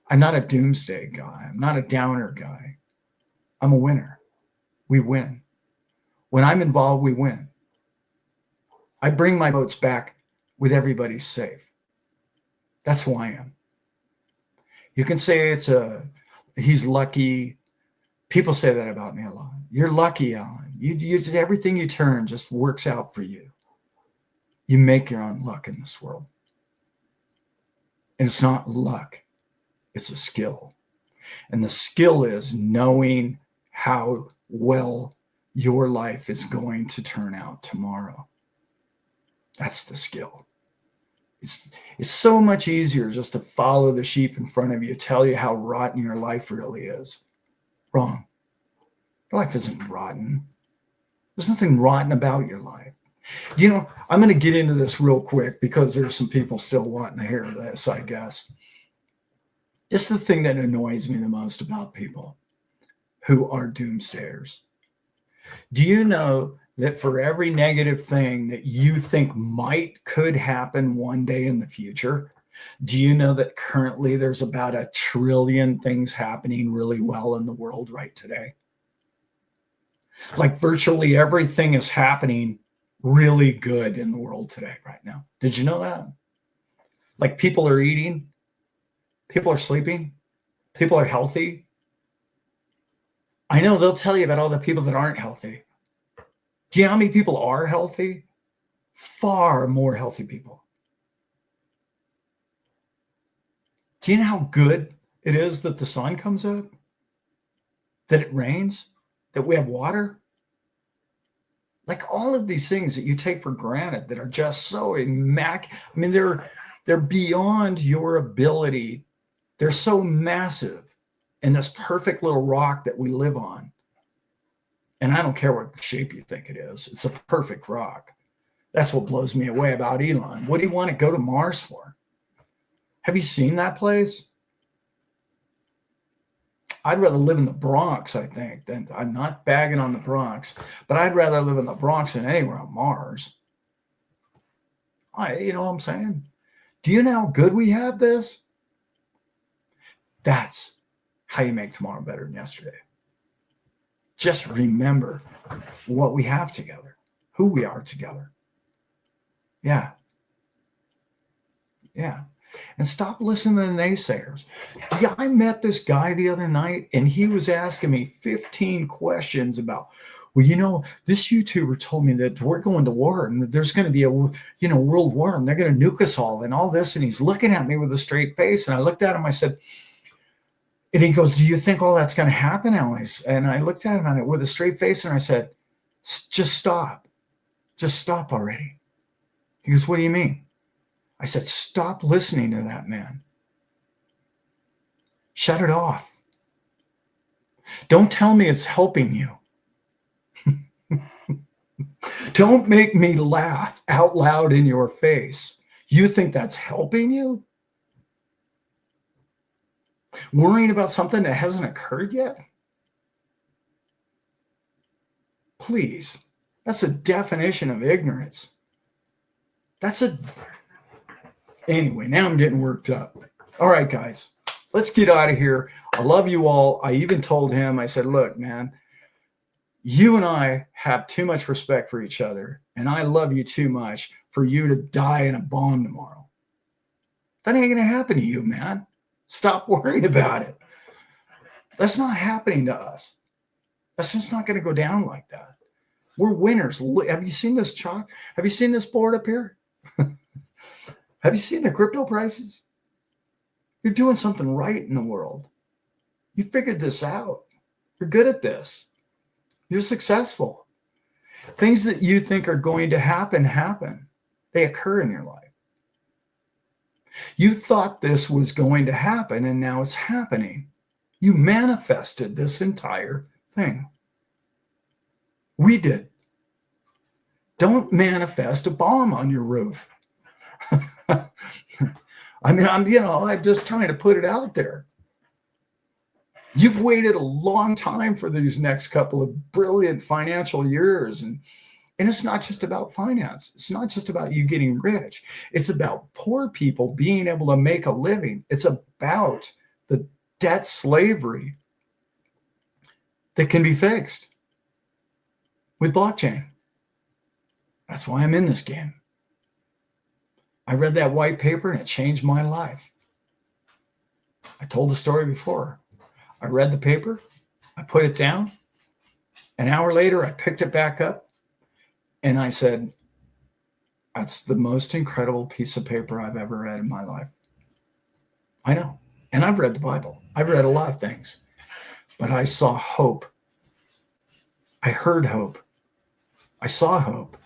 I'm not a doomsday guy. I'm not a downer guy. I'm a winner. We win. When I'm involved, we win. I bring my boats back with everybody safe. That's who I am. You can say he's lucky. People say that about me a lot. You're lucky, Allan. You everything you turn just works out for you. You make your own luck in this world. And it's not luck. It's a skill. And the skill is knowing how well your life is going to turn out tomorrow. That's the skill. It's so much easier just to follow the sheep in front of you, tell you how rotten your life really is. Wrong. Your life isn't rotten. There's nothing rotten about your life. I'm going to get into this real quick because there's some people still wanting to hear this, I guess. It's the thing that annoys me the most about people who are doomsayers. Do you know that for every negative thing that you think could happen one day in the future, do you know that currently there's about 1 trillion things happening really well in the world right today? Like virtually everything is happening really good in the world today right now. Did you know that? Like people are eating, people are sleeping, people are healthy. I know they'll tell you about all the people that aren't healthy. Do you know how many people are healthy? Far more healthy people. Do you know how good it is that the sun comes up? That it rains? That we have water? Like all of these things that you take for granted that are just so immaculate. I mean, they're beyond your ability. They're so massive in this perfect little rock that we live on. And I don't care what shape you think it is. It's a perfect rock. That's what blows me away about Elon. What do you want to go to Mars for? Have you seen that place? I'd rather live in the Bronx, I think. Than I'm not bagging on the Bronx, but I'd rather live in the Bronx than anywhere on Mars. You know what I'm saying? Do you know how good we have this? That's how you make tomorrow better than yesterday. Just remember what we have together, who we are together. Yeah. And stop listening to the naysayers. Yeah, I met this guy the other night, and he was asking me 15 questions about, this YouTuber told me that we're going to war, and there's going to be a, world war, and they're going to nuke us all, and all this. And he's looking at me with a straight face, and I looked at him. I said, and he goes, "Do you think all that's going to happen, Allan?" And I looked at him with a straight face, and I said, "Just stop. Just stop already." He goes, "What do you mean?" I said, "Stop listening to that man. Shut it off. Don't tell me it's helping you. Don't make me laugh out loud in your face. You think that's helping you? Worrying about something that hasn't occurred yet? Please, that's a definition of ignorance. Anyway, now I'm getting worked up. All right, guys, let's get out of here. I love you all. I even told him, I said, "Look, man, you and I have too much respect for each other, and I love you too much for you to die in a bomb tomorrow. That ain't going to happen to you, man. Stop worrying about it. That's not happening to us. That's just not going to go down like that. We're winners. Have you seen this chart? Have you seen this board up here? Have you seen the crypto prices? You're doing something right in the world. You figured this out. You're good at this. You're successful. Things that you think are going to happen, happen. They occur in your life. You thought this was going to happen, and now it's happening. You manifested this entire thing. We did. Don't manifest a bomb on your roof. I mean, I'm just trying to put it out there. You've waited a long time for these next couple of brilliant financial years. And it's not just about finance. It's not just about you getting rich. It's about poor people being able to make a living. It's about the debt slavery that can be fixed with blockchain. That's why I'm in this game. I read that white paper and it changed my life. I told the story before. I read the paper, I put it down. An hour later, I picked it back up and I said, that's the most incredible piece of paper I've ever read in my life. I know. And I've read the Bible. I've read a lot of things, but I saw hope. I heard hope. I saw hope.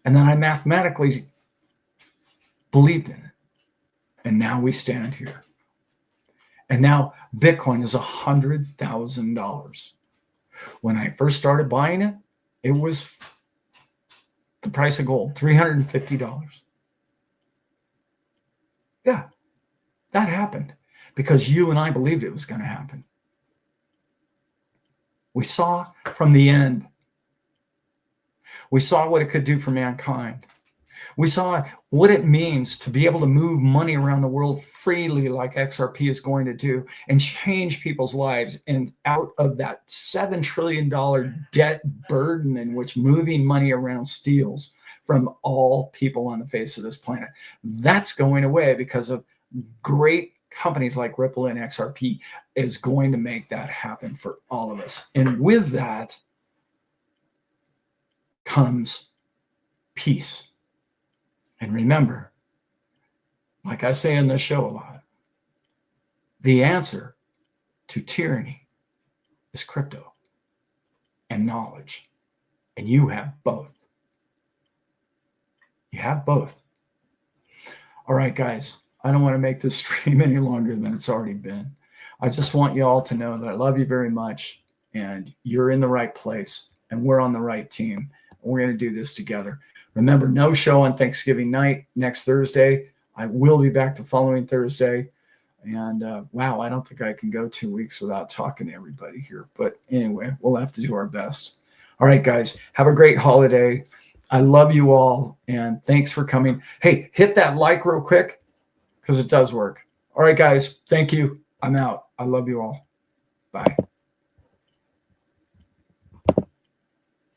And then I mathematically believed in it. And now we stand here. And now Bitcoin is $100,000. When I first started buying it, it was the price of gold, $350. Yeah, that happened because you and I believed it was going to happen. We saw from the end. We saw what it could do for mankind. We saw what it means to be able to move money around the world freely like XRP is going to do and change people's lives and out of that $7 trillion debt burden in which moving money around steals from all people on the face of this planet. That's going away because of great companies like Ripple and XRP is going to make that happen for all of us. And with that comes peace. And remember, like I say in this show a lot, the answer to tyranny is crypto and knowledge. And you have both. You have both. All right, guys, I don't want to make this stream any longer than it's already been. I just want you all to know that I love you very much and you're in the right place and we're on the right team. We're going to do this together. Remember, no show on Thanksgiving night next Thursday. I will be back the following Thursday. And wow, I don't think I can go 2 weeks without talking to everybody here. But anyway, we'll have to do our best. All right, guys, have a great holiday. I love you all. And thanks for coming. Hey, hit that like real quick because it does work. All right, guys, thank you. I'm out. I love you all. Bye.